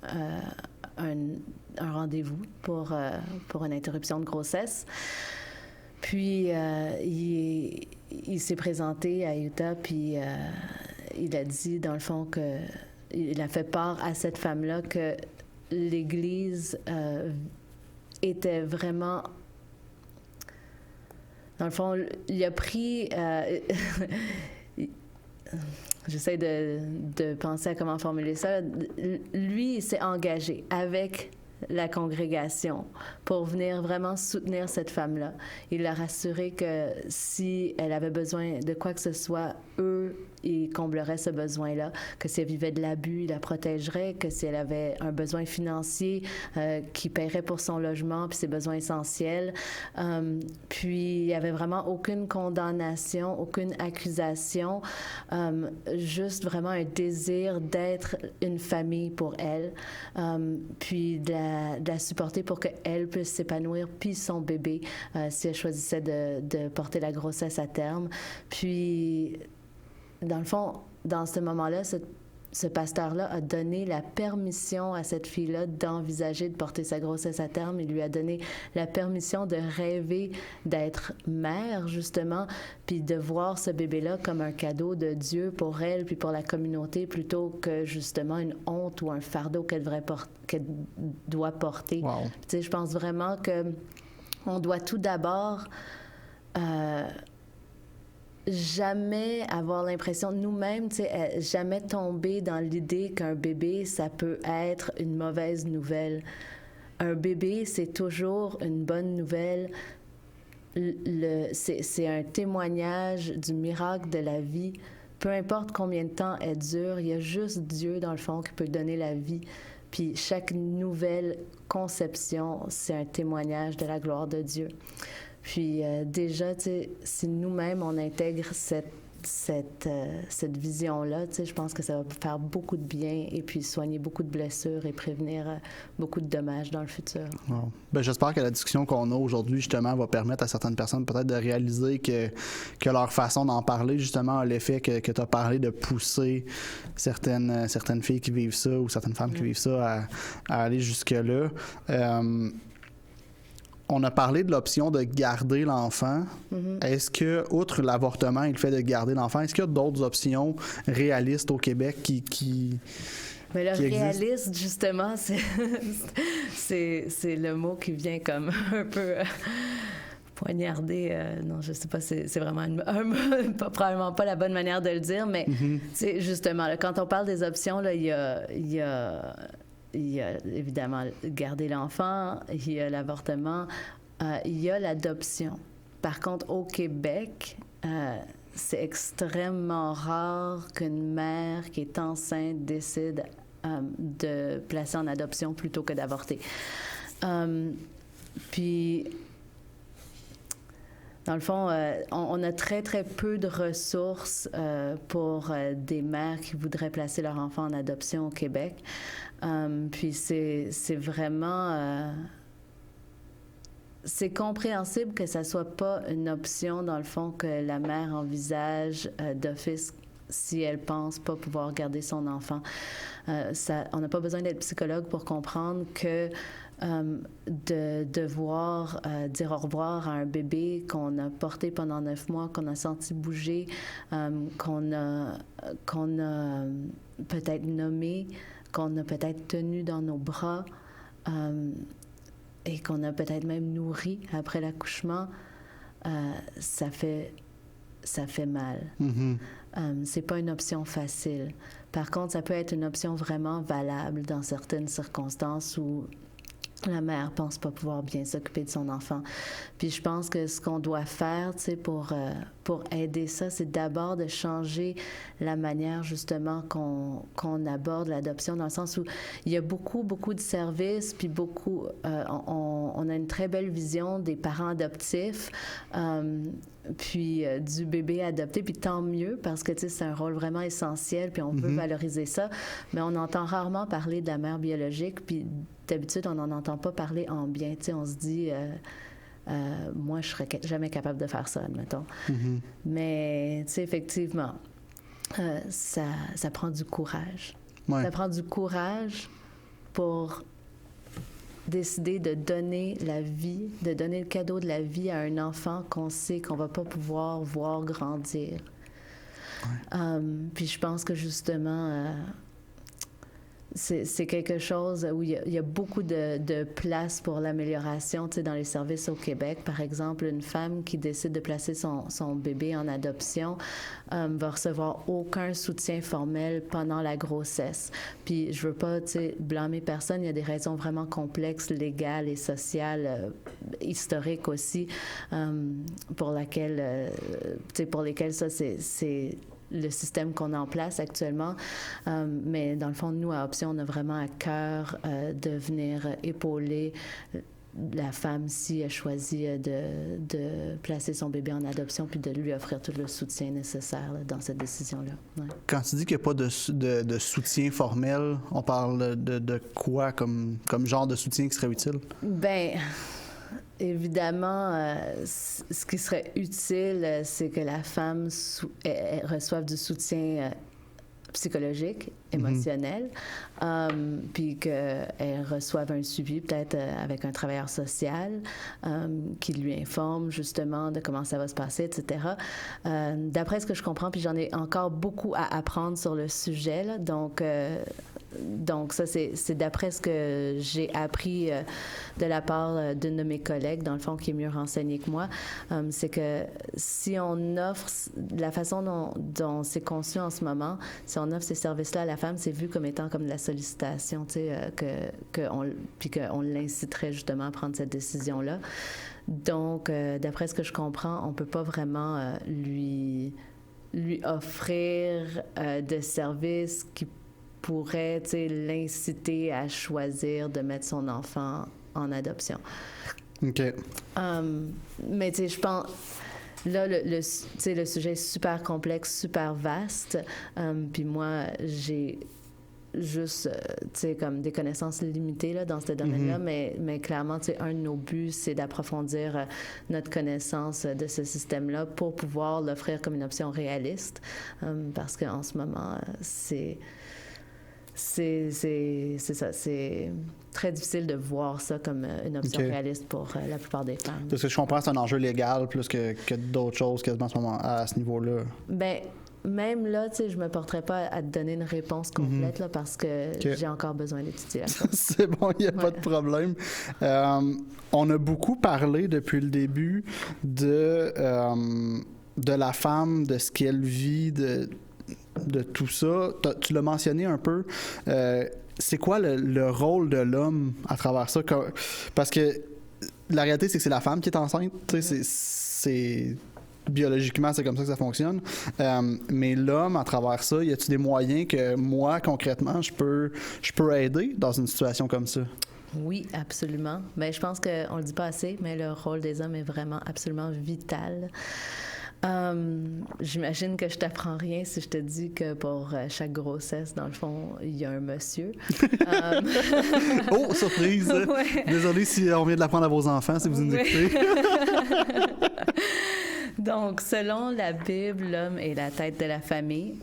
un rendez-vous pour une interruption de grossesse. Puis, il s'est présenté à Utah, puis il a dit, dans le fond, il a fait part à cette femme-là que l'Église était vraiment... Dans le fond, il a pris... j'essaie de penser à comment formuler ça. Lui, il s'est engagé avec la congrégation pour venir vraiment soutenir cette femme-là. Il l'a rassuré que si elle avait besoin de quoi que ce soit, eux, ils combleraient ce besoin-là, que si elle vivait de l'abus, ils la protégeraient, que si elle avait un besoin financier, qu'ils paierait pour son logement puis ses besoins essentiels. Puis, il n'y avait vraiment aucune condamnation, aucune accusation, juste vraiment un désir d'être une famille pour elle, puis de la supporter pour qu'elle puisse s'épanouir, puis son bébé, si elle choisissait de porter la grossesse à terme. Puis, dans le fond, dans ce moment-là, ce pasteur-là a donné la permission à cette fille-là d'envisager de porter sa grossesse à terme. Il lui a donné la permission de rêver d'être mère, justement, puis de voir ce bébé-là comme un cadeau de Dieu pour elle puis pour la communauté, plutôt que, justement, une honte ou un fardeau qu'elle doit porter. Wow. Tu sais, je pense vraiment que on doit tout d'abord... jamais avoir l'impression, nous-mêmes, tu sais, jamais tomber dans l'idée qu'un bébé, ça peut être une mauvaise nouvelle. Un bébé, c'est toujours une bonne nouvelle. C'est un témoignage du miracle de la vie. Peu importe combien de temps elle dure, il y a juste Dieu, dans le fond, qui peut donner la vie. Puis chaque nouvelle conception, c'est un témoignage de la gloire de Dieu. Puis déjà, tu sais, si nous-mêmes, on intègre cette vision-là, tu sais, je pense que ça va faire beaucoup de bien et puis soigner beaucoup de blessures et prévenir beaucoup de dommages dans le futur. Wow. Ben, j'espère que la discussion qu'on a aujourd'hui, justement, va permettre à certaines personnes peut-être de réaliser que leur façon d'en parler, justement, a l'effet que tu as parlé de pousser certaines filles qui vivent ça ou certaines femmes qui vivent ça à aller jusque-là. On a parlé de l'option de garder l'enfant. Mm-hmm. Est-ce que, outre l'avortement et le fait de garder l'enfant, est-ce qu'il y a d'autres options réalistes au Québec qui mais le réaliste, justement, c'est le mot qui vient comme un peu poignarder. Non, je sais pas, c'est vraiment probablement pas la bonne manière de le dire, mais mm-hmm. Justement, là, quand on parle des options, là, il y a évidemment garder l'enfant, il y a l'avortement, il y a l'adoption. Par contre, au Québec, c'est extrêmement rare qu'une mère qui est enceinte décide de placer en adoption plutôt que d'avorter. Puis, dans le fond, on a très, très peu de ressources pour des mères qui voudraient placer leur enfant en adoption au Québec. Puis c'est vraiment... c'est compréhensible que ça soit pas une option, dans le fond, que la mère envisage d'office si elle pense pas pouvoir garder son enfant. On n'a pas besoin d'être psychologue pour comprendre que de devoir dire au revoir à un bébé qu'on a porté pendant 9 mois, qu'on a senti bouger, qu'on a peut-être nommé, qu'on a peut-être tenu dans nos bras et qu'on a peut-être même nourri après l'accouchement, ça fait mal. Mm-hmm. C'est pas une option facile. Par contre, ça peut être une option vraiment valable dans certaines circonstances où la mère pense pas pouvoir bien s'occuper de son enfant. Puis je pense que ce qu'on doit faire, tu sais, pour aider ça, c'est d'abord de changer la manière justement qu'on aborde l'adoption, dans le sens où il y a beaucoup de services, puis on a une très belle vision des parents adoptifs, puis du bébé adopté, puis tant mieux, parce que, tu sais, c'est un rôle vraiment essentiel, puis on veut valoriser ça, mais on entend rarement parler de la mère biologique, puis d'habitude, on n'en entend pas parler en bien. Tu sais, on se dit, Moi, je serais jamais capable de faire ça, admettons. Mm-hmm. Mais, tu sais, effectivement, ça prend du courage. Ouais. Ça prend du courage pour décider de donner la vie, de donner le cadeau de la vie à un enfant qu'on sait qu'on va pas pouvoir voir grandir. Ouais. Puis je pense que justement, c'est quelque chose où il y a beaucoup de place pour l'amélioration. Tu sais, dans les services au Québec, par exemple, une femme qui décide de placer son bébé en adoption va recevoir aucun soutien formel pendant la grossesse. Puis je veux pas, tu sais, blâmer personne. Il y a des raisons vraiment complexes, légales et sociales, historiques aussi, pour lesquelles ça, c'est le système qu'on a en place actuellement. Mais dans le fond, nous, à Option, on a vraiment à cœur de venir épauler la femme si elle choisit de placer son bébé en adoption puis de lui offrir tout le soutien nécessaire là, dans cette décision-là. Ouais. Quand tu dis qu'il n'y a pas de soutien formel, on parle de quoi comme genre de soutien qui serait utile? Ben... Évidemment, ce qui serait utile, c'est que la femme reçoive du soutien psychologique, émotionnel, puis qu'elle reçoive un suivi peut-être avec un travailleur social qui lui informe justement de comment ça va se passer, etc. D'après ce que je comprends, puis j'en ai encore beaucoup à apprendre sur le sujet, là, donc ça, c'est d'après ce que j'ai appris de la part d'une de mes collègues, dans le fond, qui est mieux renseignée que moi, c'est que si on offre, la façon dont c'est conçu en ce moment, si on offre ces services-là à la femme, c'est vu comme étant comme de la sollicitation, tu sais, puis qu'on l'inciterait justement à prendre cette décision-là. Donc, d'après ce que je comprends, on peut pas vraiment lui offrir de services qui pourrait, tu sais, l'inciter à choisir de mettre son enfant en adoption. OK. Mais, tu sais, je pense... Là, le sujet est super complexe, super vaste. Puis moi, j'ai juste, tu sais, comme des connaissances limitées là, dans ce domaine-là. Mais clairement, tu sais, un de nos buts, c'est d'approfondir notre connaissance de ce système-là pour pouvoir l'offrir comme une option réaliste. Parce qu'en ce moment, c'est ça, c'est très difficile de voir ça comme une option réaliste pour la plupart des femmes. Parce que je comprends, c'est un enjeu légal plus que d'autres choses quasiment à ce niveau-là. Ben même là, tu sais, je me porterais pas à te donner une réponse complète là, parce que j'ai encore besoin d'étudier la chose. C'est bon, il n'y a pas de problème. On a beaucoup parlé depuis le début de la femme, de ce qu'elle vit, de tout ça. Tu l'as mentionné un peu. C'est quoi le rôle de l'homme à travers ça? Parce que la réalité, c'est que c'est la femme qui est enceinte. C'est biologiquement, c'est comme ça que ça fonctionne. Mais l'homme, à travers ça, y a-t-il des moyens que moi, concrètement, je peux aider dans une situation comme ça? Oui, absolument. Mais je pense qu'on le dit pas assez, mais le rôle des hommes est vraiment absolument vital. J'imagine que je t'apprends rien si je te dis que pour chaque grossesse, dans le fond, il y a un monsieur. Oh, surprise! Ouais. Désolée si on vient de l'apprendre à vos enfants, si vous nous écoutez. Donc, selon la Bible, l'homme est la tête de la famille.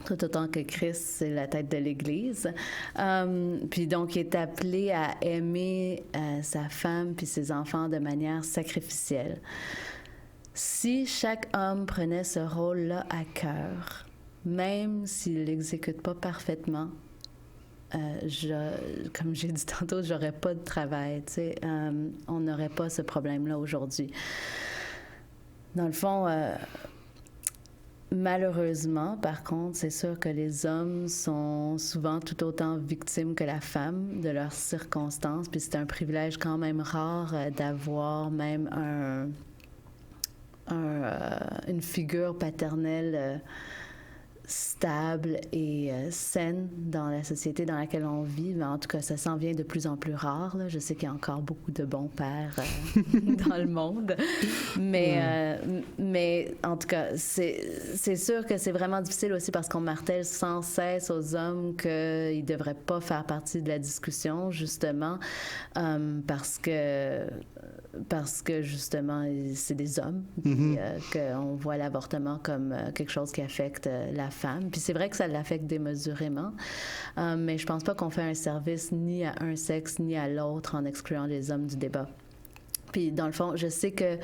Tout autant que Christ, c'est la tête de l'Église. Puis donc, il est appelé à aimer sa femme puis ses enfants de manière sacrificielle. Si chaque homme prenait ce rôle-là à cœur, même s'il l'exécute pas parfaitement, comme j'ai dit tantôt, j'aurais pas de travail. Tu sais, on n'aurait pas ce problème-là aujourd'hui. Dans le fond, malheureusement, par contre, c'est sûr que les hommes sont souvent tout autant victimes que la femme de leurs circonstances. Puis c'est un privilège quand même rare d'avoir même une figure paternelle stable et saine dans la société dans laquelle on vit. Mais en tout cas, ça s'en vient de plus en plus rare, là. Je sais qu'il y a encore beaucoup de bons pères dans le monde. Mais en tout cas, c'est sûr que c'est vraiment difficile aussi parce qu'on martèle sans cesse aux hommes qu'ils ne devraient pas faire partie de la discussion, justement, parce que justement, c'est des hommes, puis qu'on voit l'avortement comme quelque chose qui affecte la femme. Puis c'est vrai que ça l'affecte démesurément, mais je pense pas qu'on fait un service ni à un sexe ni à l'autre en excluant les hommes du débat. Puis dans le fond, je sais que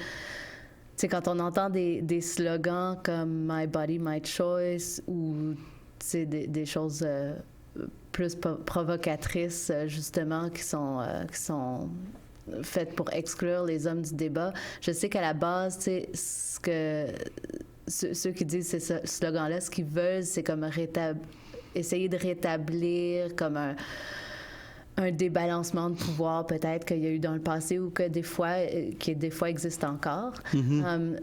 quand on entend des slogans comme « My body, my choice » ou des choses plus provocatrices, justement, qui sont faites pour exclure les hommes du débat. Je sais qu'à la base, ceux qui disent ces slogans-là, ce qu'ils veulent, c'est comme essayer de rétablir comme un débalancement de pouvoir peut-être qu'il y a eu dans le passé ou qui des fois existe encore.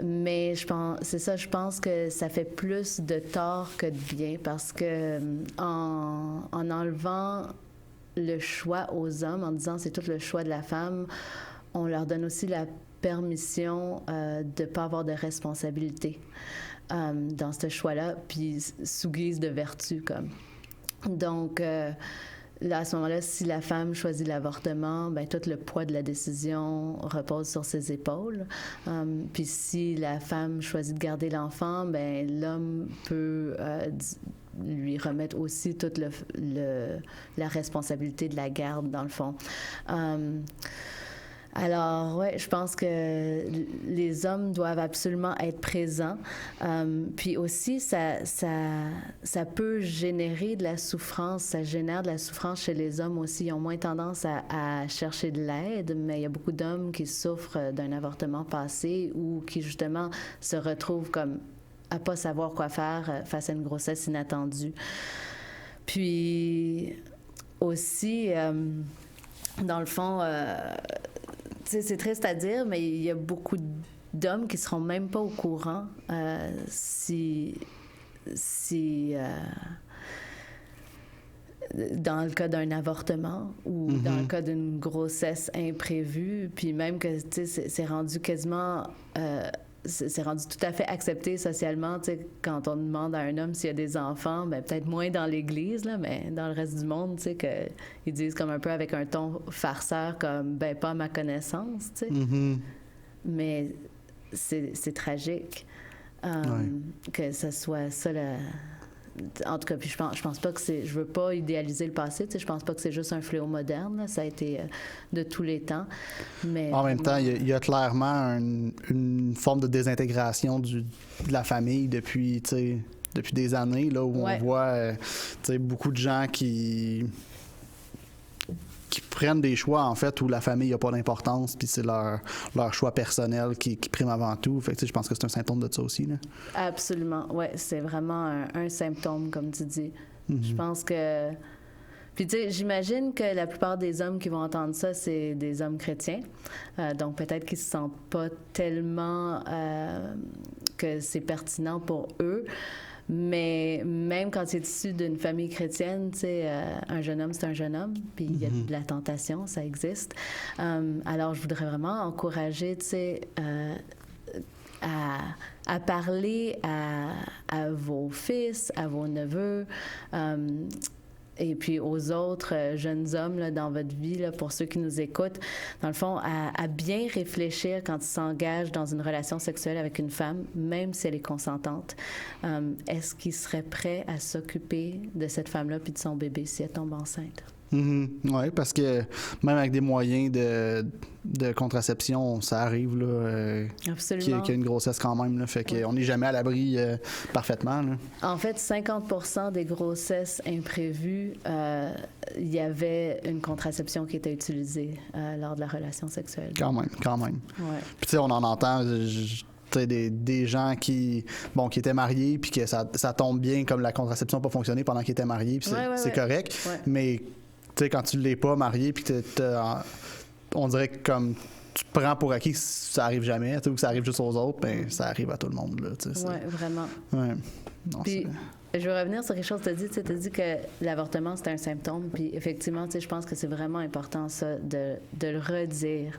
Mais je pense que ça fait plus de tort que de bien parce que en enlevant le choix aux hommes, en disant c'est tout le choix de la femme, on leur donne aussi la permission de ne pas avoir de responsabilité dans ce choix-là, puis sous guise de vertu, comme. Donc, là, à ce moment-là, si la femme choisit l'avortement, ben tout le poids de la décision repose sur ses épaules. Puis si la femme choisit de garder l'enfant, ben l'homme peut lui remettre aussi toute la responsabilité de la garde, dans le fond. Alors, ouais, je pense que les hommes doivent absolument être présents. Puis aussi, ça peut générer de la souffrance. Ça génère de la souffrance chez les hommes aussi. Ils ont moins tendance à chercher de l'aide, mais il y a beaucoup d'hommes qui souffrent d'un avortement passé ou qui, justement, se retrouvent comme à pas savoir quoi faire face à une grossesse inattendue. Puis aussi, dans le fond, c'est triste à dire, mais il y a beaucoup d'hommes qui seront même pas au courant si dans le cas d'un avortement ou dans le cas d'une grossesse imprévue, puis même que c'est rendu quasiment c'est rendu tout à fait accepté socialement, quand on demande à un homme s'il y a des enfants, ben peut-être moins dans l'Église, là, mais dans le reste du monde, qu'ils disent comme un peu avec un ton farceur, comme ben pas à ma connaissance, Mais c'est tragique que ce soit ça En tout cas, puis je pense pas que je veux pas idéaliser le passé, je pense pas que c'est juste un fléau moderne, là, ça a été de tous les temps. Mais en même temps, il y a clairement une forme de désintégration de la famille depuis des années, là, où on voit beaucoup de gens qui prennent des choix, en fait, où la famille n'a pas d'importance, puis c'est leur choix personnel qui prime avant tout. Fait que, je pense que c'est un symptôme de ça aussi, là. Absolument, oui, c'est vraiment un symptôme, comme tu dis. Je pense que... Puis, tu sais, j'imagine que la plupart des hommes qui vont entendre ça, c'est des hommes chrétiens. Donc, peut-être qu'ils se sentent pas tellement que c'est pertinent pour eux. Mais même quand c'est issu d'une famille chrétienne, tu sais, un jeune homme, c'est un jeune homme, puis il y a de la tentation, ça existe. Alors, je voudrais vraiment encourager, tu sais, à parler à vos fils, à vos neveux, et puis aux autres jeunes hommes là, dans votre vie, là, pour ceux qui nous écoutent, dans le fond, à bien réfléchir quand ils s'engagent dans une relation sexuelle avec une femme, même si elle est consentante. Est-ce qu'ils seraient prêts à s'occuper de cette femme-là puis de son bébé si elle tombe enceinte? Oui, parce que même avec des moyens de contraception, ça arrive là, qu'il y a une grossesse quand même. Là, fait qu'on n'est jamais à l'abri parfaitement. Là. En fait, 50% des grossesses imprévues, il y avait une contraception qui était utilisée lors de la relation sexuelle. Quand même. Ouais. Puis tu sais, on en entend... des gens qui étaient mariés puis que ça tombe bien comme la contraception n'a pas fonctionné pendant qu'ils étaient mariés puis c'est correct. Ouais. Mais tu sais, quand tu l'es pas marié puis que on dirait que comme tu prends pour acquis que ça arrive jamais ou que ça arrive juste aux autres, ben ça arrive à tout le monde. Oui, vraiment. Ouais. Non, puis, Je veux revenir sur quelque chose que tu as dit que l'avortement, c'est un symptôme. Puis effectivement, je pense que c'est vraiment important, ça, de le redire.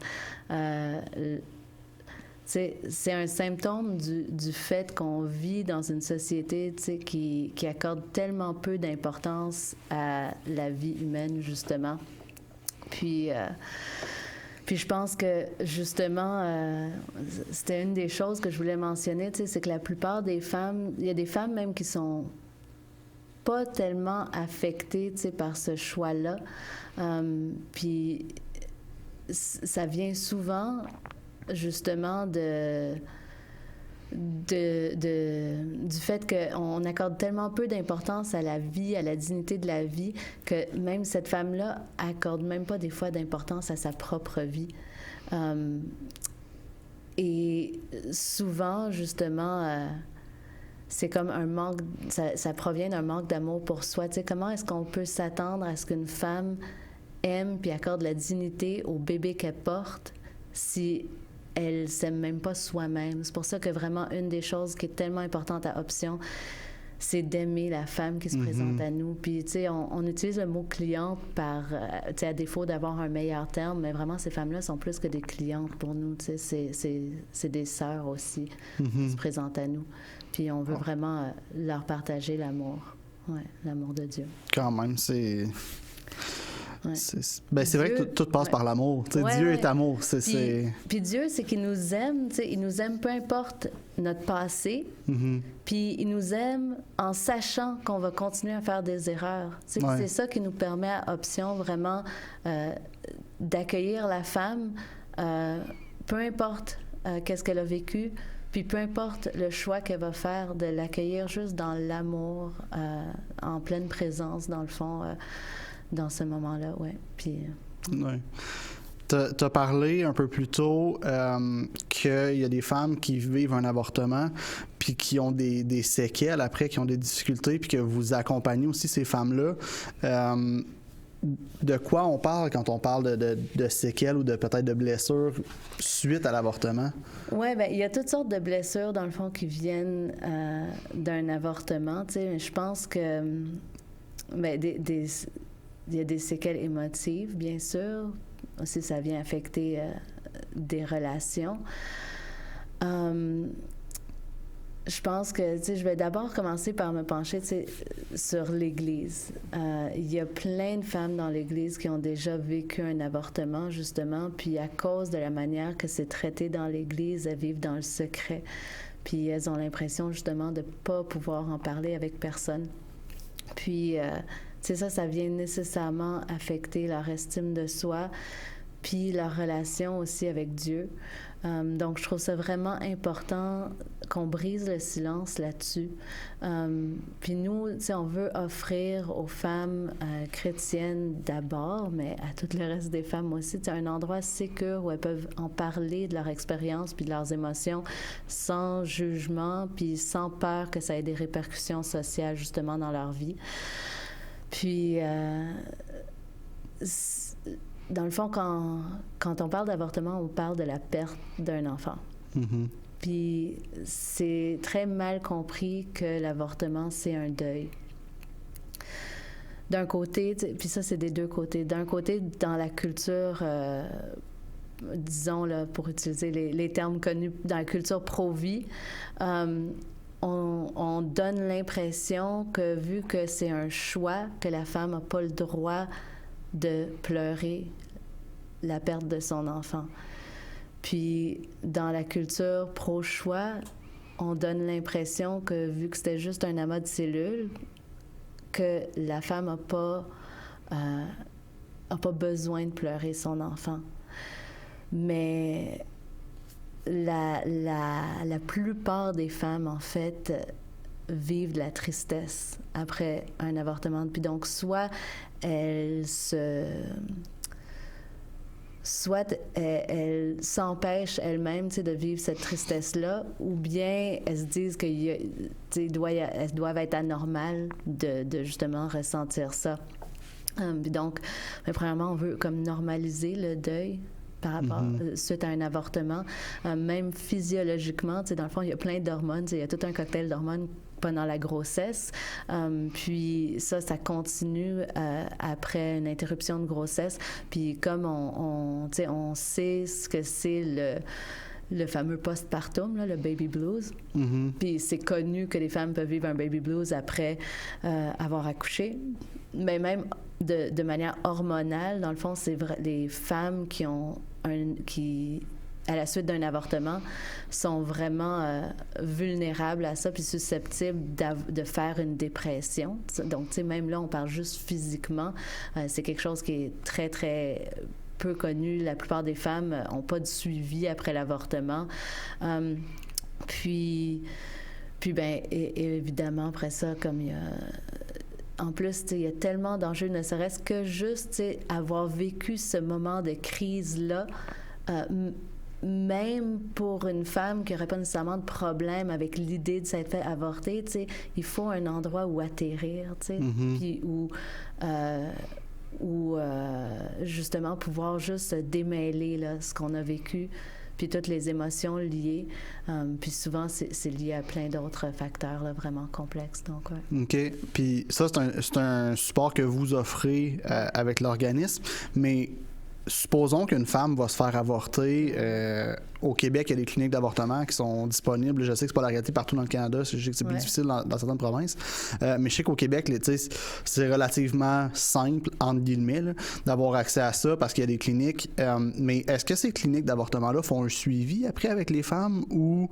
C'est un symptôme du fait qu'on vit dans une société qui accorde tellement peu d'importance à la vie humaine, justement. Puis je pense que, justement, c'était une des choses que je voulais mentionner, c'est que la plupart des femmes, il y a des femmes même qui sont pas tellement affectées, par ce choix-là. Puis ça vient souvent, justement, du fait qu'on accorde tellement peu d'importance à la vie, à la dignité de la vie, que même cette femme-là accorde même pas des fois d'importance à sa propre vie. Et souvent, justement, c'est comme un manque, ça provient d'un manque d'amour pour soi. Tu sais, comment est-ce qu'on peut s'attendre à ce qu'une femme aime puis accorde la dignité au bébé qu'elle porte si elle s'aime même pas soi-même? C'est pour ça que vraiment une des choses qui est tellement importante à Option, c'est d'aimer la femme qui se présente à nous. Puis, tu sais, on utilise le mot cliente par, tu sais, à défaut d'avoir un meilleur terme, mais vraiment, ces femmes-là sont plus que des clientes pour nous. Tu sais, c'est des sœurs aussi qui se présentent à nous. Puis on veut vraiment leur partager l'amour. Ouais, l'amour de Dieu. Quand même, c'est... Ouais. C'est vrai que tout passe par l'amour. Dieu est amour. Puis Dieu, c'est qu'il nous aime. Il nous aime peu importe notre passé. Puis il nous aime en sachant qu'on va continuer à faire des erreurs. C'est ça qui nous permet à Option vraiment d'accueillir la femme, peu importe qu'est-ce qu'elle a vécu. Puis peu importe le choix qu'elle va faire, de l'accueillir juste dans l'amour, en pleine présence, dans le fond, dans ce moment-là, ouais. Puis... Ouais. T'as parlé un peu plus tôt qu'il y a des femmes qui vivent un avortement puis qui ont des séquelles après, qui ont des difficultés, puis que vous accompagnez aussi ces femmes-là. De quoi on parle quand on parle de séquelles ou de peut-être de blessures suite à l'avortement? Oui, bien, il y a toutes sortes de blessures, dans le fond, qui viennent d'un avortement. Tu sais, je pense que bien, il y a des séquelles émotives, bien sûr. Aussi, ça vient affecter des relations. Je pense que, tu sais, je vais d'abord commencer par me pencher, tu sais, sur l'Église. Il y a plein de femmes dans l'Église qui ont déjà vécu un avortement, justement, puis à cause de la manière que c'est traité dans l'Église, elles vivent dans le secret. Puis elles ont l'impression, justement, de ne pas pouvoir en parler avec personne. Puis, tu sais, ça vient nécessairement affecter leur estime de soi, puis leur relation aussi avec Dieu. Donc, je trouve ça vraiment important qu'on brise le silence là-dessus. Puis nous, tu sais, on veut offrir aux femmes chrétiennes d'abord, mais à tout le reste des femmes aussi, tu sais, un endroit sécure où elles peuvent en parler de leur expérience puis de leurs émotions sans jugement puis sans peur que ça ait des répercussions sociales, justement, dans leur vie. Puis... dans le fond, quand on parle d'avortement, on parle de la perte d'un enfant. Mm-hmm. Puis c'est très mal compris que l'avortement, c'est un deuil. D'un côté, puis ça, c'est des deux côtés. D'un côté, dans la culture, disons, là, pour utiliser les termes connus, dans la culture pro-vie, on donne l'impression que, vu que c'est un choix, que la femme n'a pas le droit de pleurer la perte de son enfant. Puis, dans la culture pro-choix, on donne l'impression que, vu que c'était juste un amas de cellules, que la femme n'a pas besoin de pleurer son enfant. Mais la plupart des femmes, en fait, vivent de la tristesse après un avortement. Puis donc, soit elles s'empêchent elles-mêmes, tu sais, de vivre cette tristesse-là, ou bien elles se disent qu'elles doivent être anormales de justement ressentir ça. Puis donc, premièrement, on veut comme normaliser le deuil par rapport, suite à un avortement. Même physiologiquement, tu sais, dans le fond, il y a plein d'hormones, il y a tout un cocktail d'hormones pendant la grossesse. Puis ça continue après une interruption de grossesse. Puis comme on sait ce que c'est le fameux postpartum, là, le baby blues. Puis c'est connu que les femmes peuvent vivre un baby blues après avoir accouché. Mais même de manière hormonale, dans le fond, c'est vrai, les femmes qui à la suite d'un avortement, sont vraiment vulnérables à ça, puis susceptibles de faire une dépression. Donc, tu sais, même là, on parle juste physiquement. C'est quelque chose qui est très, très peu connu. La plupart des femmes n'ont pas de suivi après l'avortement. Puis ben, évidemment, après ça, comme il y a... En plus, il y a tellement d'enjeux, ne serait-ce que juste avoir vécu ce moment de crise-là, même pour une femme qui n'aurait pas nécessairement de problème avec l'idée de s'être fait avorter, il faut un endroit où atterrir, puis où justement pouvoir juste démêler là, ce qu'on a vécu, puis toutes les émotions liées. Puis souvent, c'est lié à plein d'autres facteurs là, vraiment complexes. Donc, ouais. OK. Puis ça, c'est un support que vous offrez avec l'organisme, mais supposons qu'une femme va se faire avorter. Au Québec, il y a des cliniques d'avortement qui sont disponibles. Je sais que c'est pas la réalité partout dans le Canada. Je sais que c'est plus difficile dans certaines provinces. Mais je sais qu'au Québec, c'est relativement simple, entre guillemets, là, d'avoir accès à ça parce qu'il y a des cliniques. Mais est-ce que ces cliniques d'avortement-là font un suivi après avec les femmes ou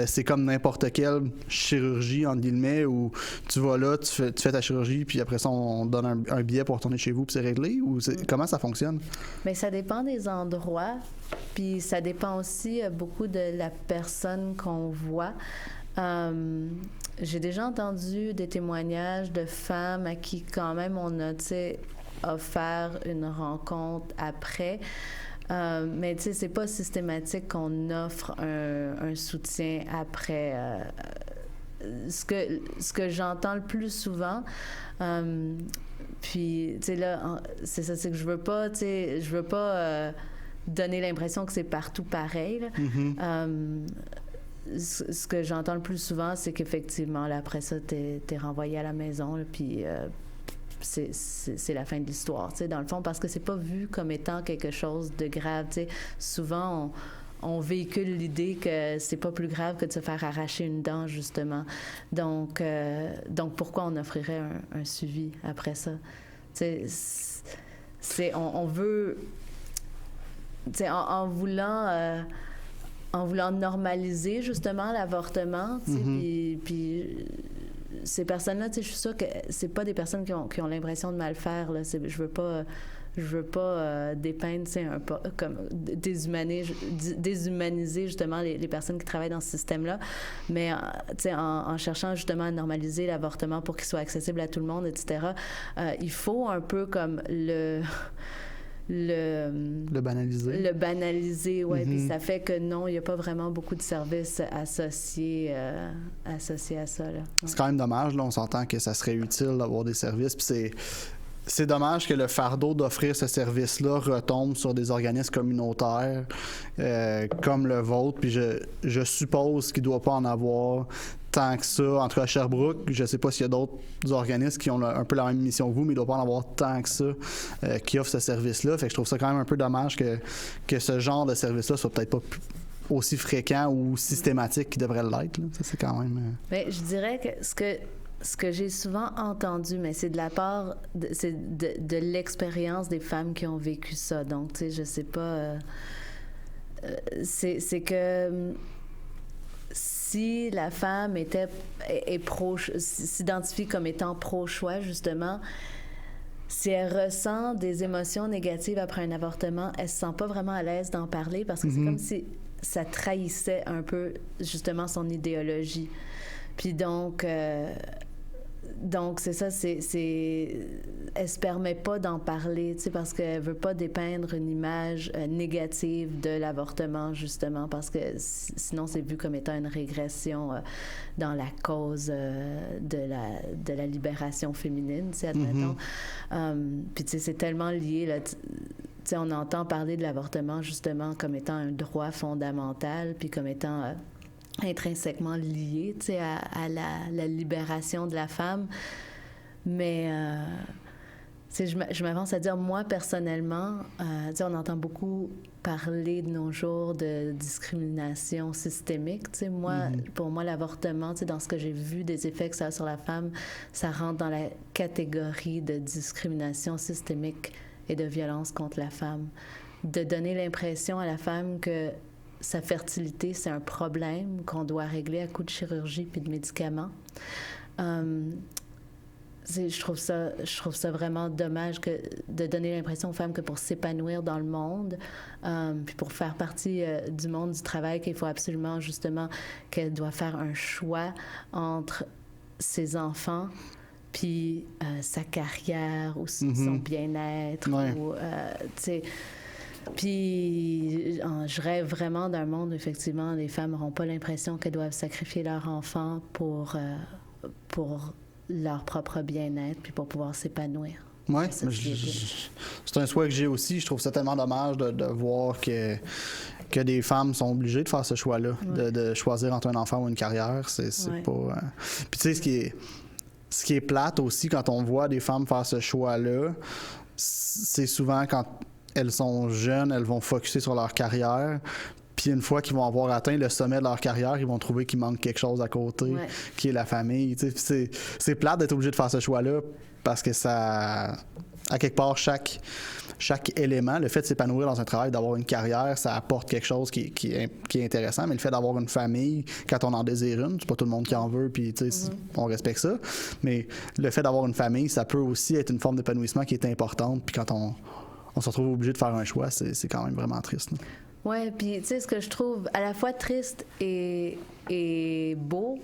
c'est comme n'importe quelle chirurgie, entre guillemets, où tu vas là, tu fais ta chirurgie, puis après ça, on donne un billet pour retourner chez vous, puis c'est réglé? Ou comment ça fonctionne? Bien, ça dépend des endroits. Puis ça dépend aussi beaucoup de la personne qu'on voit. J'ai déjà entendu des témoignages de femmes à qui quand même on a offert une rencontre après. Mais tu sais, c'est pas systématique qu'on offre un soutien après. Ce que j'entends le plus souvent, puis tu sais là, c'est ça, c'est que je veux pas donner l'impression que c'est partout pareil. Là. Ce que j'entends le plus souvent, c'est qu'effectivement, là, après ça, t'es renvoyé à la maison, là, puis c'est la fin de l'histoire, dans le fond, parce que c'est pas vu comme étant quelque chose de grave. Souvent, on véhicule l'idée que c'est pas plus grave que de se faire arracher une dent, justement. Donc pourquoi on offrirait un suivi après ça? On veut... En voulant normaliser justement l'avortement, puis ces personnes-là, je suis sûre que c'est pas des personnes qui ont l'impression de mal faire. Là. Je veux pas dépeindre, comme déshumaniser justement les personnes qui travaillent dans ce système-là, mais en cherchant justement à normaliser l'avortement pour qu'il soit accessible à tout le monde, etc. Il faut un peu comme le banaliser, oui. Puis ça fait que non, il n'y a pas vraiment beaucoup de services associés à ça. Là. Ouais. C'est quand même dommage, là, on s'entend que ça serait utile d'avoir des services, puis c'est dommage que le fardeau d'offrir ce service-là retombe sur des organismes communautaires comme le vôtre, puis je suppose qu'il ne doit pas en avoir tant que ça. En tout cas, à Sherbrooke, je ne sais pas s'il y a d'autres organismes qui ont un peu la même mission que vous, mais il ne doit pas en avoir tant que ça qui offrent ce service-là. Fait que je trouve ça quand même un peu dommage que ce genre de service-là soit peut-être pas aussi fréquent ou systématique qu'il devrait l'être. Là. Ça, c'est quand même... Bien, je dirais que ce que j'ai souvent entendu, mais c'est de la part de l'expérience des femmes qui ont vécu ça. Donc, tu sais, je sais pas... c'est que... Si la femme s'identifie comme étant pro-choix, justement, si elle ressent des émotions négatives après un avortement, elle se sent pas vraiment à l'aise d'en parler parce que c'est comme si ça trahissait un peu, justement, son idéologie. Puis donc c'est ça, elle se permet pas d'en parler, tu sais, parce qu'elle veut pas dépeindre une image négative de l'avortement, justement, parce que sinon c'est vu comme étant une régression dans la cause de la libération féminine, tu sais, admettons. Puis tu sais, c'est tellement lié, là, tu sais, on entend parler de l'avortement, justement, comme étant un droit fondamental, puis comme étant... intrinsèquement lié, tu sais, à la libération de la femme. Mais je m'avance à dire, moi, personnellement, on entend beaucoup parler de nos jours de discrimination systémique. Moi, pour moi, l'avortement, dans ce que j'ai vu des effets que ça a sur la femme, ça rentre dans la catégorie de discrimination systémique et de violence contre la femme. De donner l'impression à la femme que sa fertilité, c'est un problème qu'on doit régler à coup de chirurgie puis de médicaments. Je trouve ça vraiment dommage de donner l'impression aux femmes que pour s'épanouir dans le monde, puis pour faire partie du monde du travail, qu'il faut absolument, justement, qu'elle doit faire un choix entre ses enfants puis sa carrière ou son bien-être. Ouais. Ou, puis je rêve vraiment d'un monde où, effectivement, les femmes n'auront pas l'impression qu'elles doivent sacrifier leur enfant pour leur propre bien-être puis pour pouvoir s'épanouir. Oui, c'est un souhait que j'ai aussi. Je trouve ça tellement dommage de voir que des femmes sont obligées de faire ce choix-là, de choisir entre un enfant ou une carrière. C'est pas... Puis tu sais, ce qui est plate aussi quand on voit des femmes faire ce choix-là, c'est souvent quand elles sont jeunes, elles vont focusser sur leur carrière. Puis une fois qu'ils vont avoir atteint le sommet de leur carrière, ils vont trouver qu'il manque quelque chose à côté, qui est la famille. C'est plate d'être obligé de faire ce choix-là parce que ça, à quelque part, chaque élément, le fait de s'épanouir dans un travail, d'avoir une carrière, ça apporte quelque chose qui est intéressant. Mais le fait d'avoir une famille, quand on en désire une, c'est pas tout le monde qui en veut, puis on respecte ça. Mais le fait d'avoir une famille, ça peut aussi être une forme d'épanouissement qui est importante. Puis quand on se retrouve obligé de faire un choix, c'est quand même vraiment triste. Oui, puis tu sais, ce que je trouve à la fois triste et beau,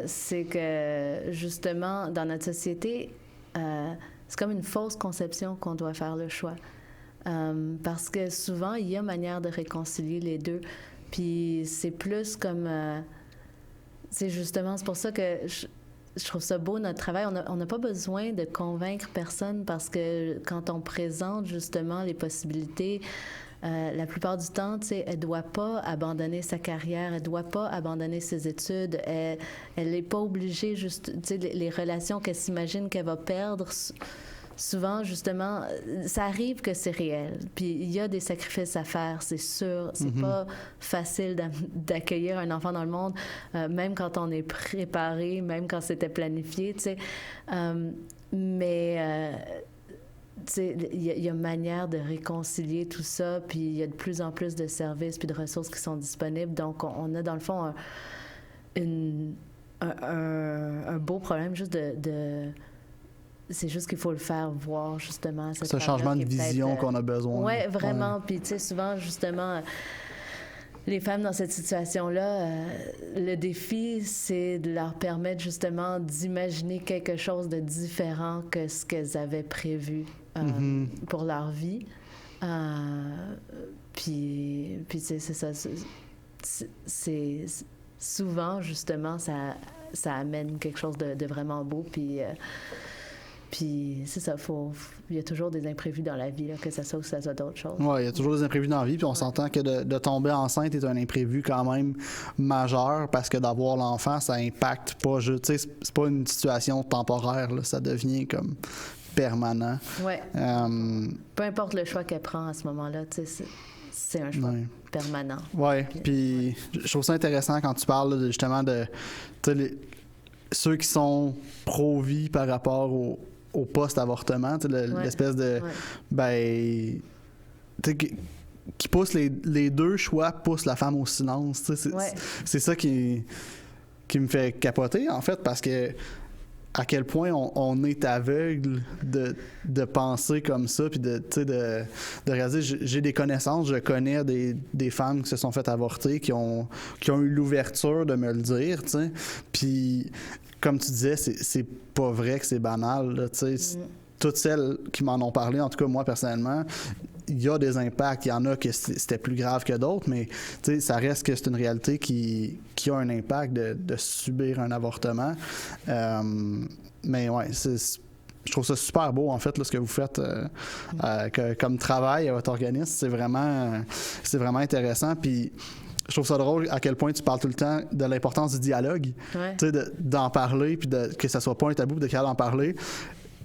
c'est que justement, dans notre société, c'est comme une fausse conception qu'on doit faire le choix. Parce que souvent, il y a manière de réconcilier les deux. Puis c'est plus comme... c'est justement, c'est pour ça que je trouve ça beau, notre travail. On n'a pas besoin de convaincre personne parce que quand on présente justement les possibilités... la plupart du temps, elle ne doit pas abandonner sa carrière, elle ne doit pas abandonner ses études, elle n'est pas obligée, les relations qu'elle s'imagine qu'elle va perdre, souvent, justement, ça arrive que c'est réel. Puis il y a des sacrifices à faire, c'est sûr. C'est pas facile d'accueillir un enfant dans le monde, même quand on est préparé, même quand c'était planifié, mais... il y a manière de réconcilier tout ça, puis il y a de plus en plus de services puis de ressources qui sont disponibles. Donc, on a dans le fond un beau problème juste de c'est juste qu'il faut le faire voir, justement. Ce changement de vision qu'on a besoin. Oui, vraiment. Puis, tu sais, souvent, justement... les femmes dans cette situation-là, le défi, c'est de leur permettre justement d'imaginer quelque chose de différent que ce qu'elles avaient prévu pour leur vie. Puis c'est ça. C'est souvent, justement, ça amène quelque chose de vraiment beau. Puis c'est ça, il y a toujours des imprévus dans la vie, là, que ça soit ou que ça soit d'autres choses. Oui, il y a toujours des imprévus dans la vie, puis on s'entend que de tomber enceinte est un imprévu quand même majeur, parce que d'avoir l'enfant, ça impacte pas juste, tu sais, c'est pas une situation temporaire, là, ça devient comme permanent. Oui. Peu importe le choix qu'elle prend à ce moment-là, tu sais, c'est un choix permanent. Oui, puis je trouve ça intéressant quand tu parles justement de ceux qui sont pro-vie par rapport au post-avortement, l'espèce de... ben, qui pousse les deux choix, poussent la femme au silence. C'est ça qui me fait capoter, en fait, parce que à quel point on est aveugle de penser comme ça, puis de réaliser, j'ai des connaissances, je connais des femmes qui se sont fait avorter, qui ont eu l'ouverture de me le dire, puis comme tu disais, c'est pas vrai que c'est banal, là, toutes celles qui m'en ont parlé, en tout cas moi personnellement, il y a des impacts, il y en a que c'était plus grave que d'autres, mais ça reste que c'est une réalité qui a un impact de subir un avortement. Mais ouais, je trouve ça super beau, en fait, là, ce que vous faites comme travail à votre organisme. C'est vraiment intéressant. Puis je trouve ça drôle à quel point tu parles tout le temps de l'importance du dialogue, Ouais. tu sais, d'en parler, puis que ça soit pas un tabou, de capable d'en parler.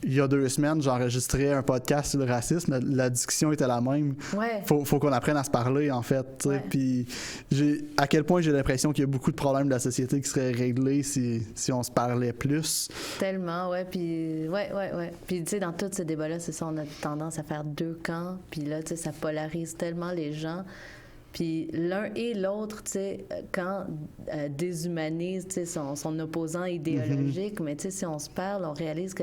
Il y a 2 semaines, j'enregistrais un podcast sur le racisme. La discussion était la même. Ouais. Faut qu'on apprenne à se parler, en fait. Tu sais. Ouais. Puis à quel point j'ai l'impression qu'il y a beaucoup de problèmes de la société qui seraient réglés si on se parlait plus. Tellement, ouais. Puis, ouais. Puis, tu sais, dans tous ces débats-là, c'est ça, on a tendance à faire 2 camps. Puis là, tu sais, ça polarise tellement les gens. Puis l'un et l'autre, tu sais, quand déshumanise, tu sais, son opposant idéologique, mais tu sais, si on se parle, on réalise que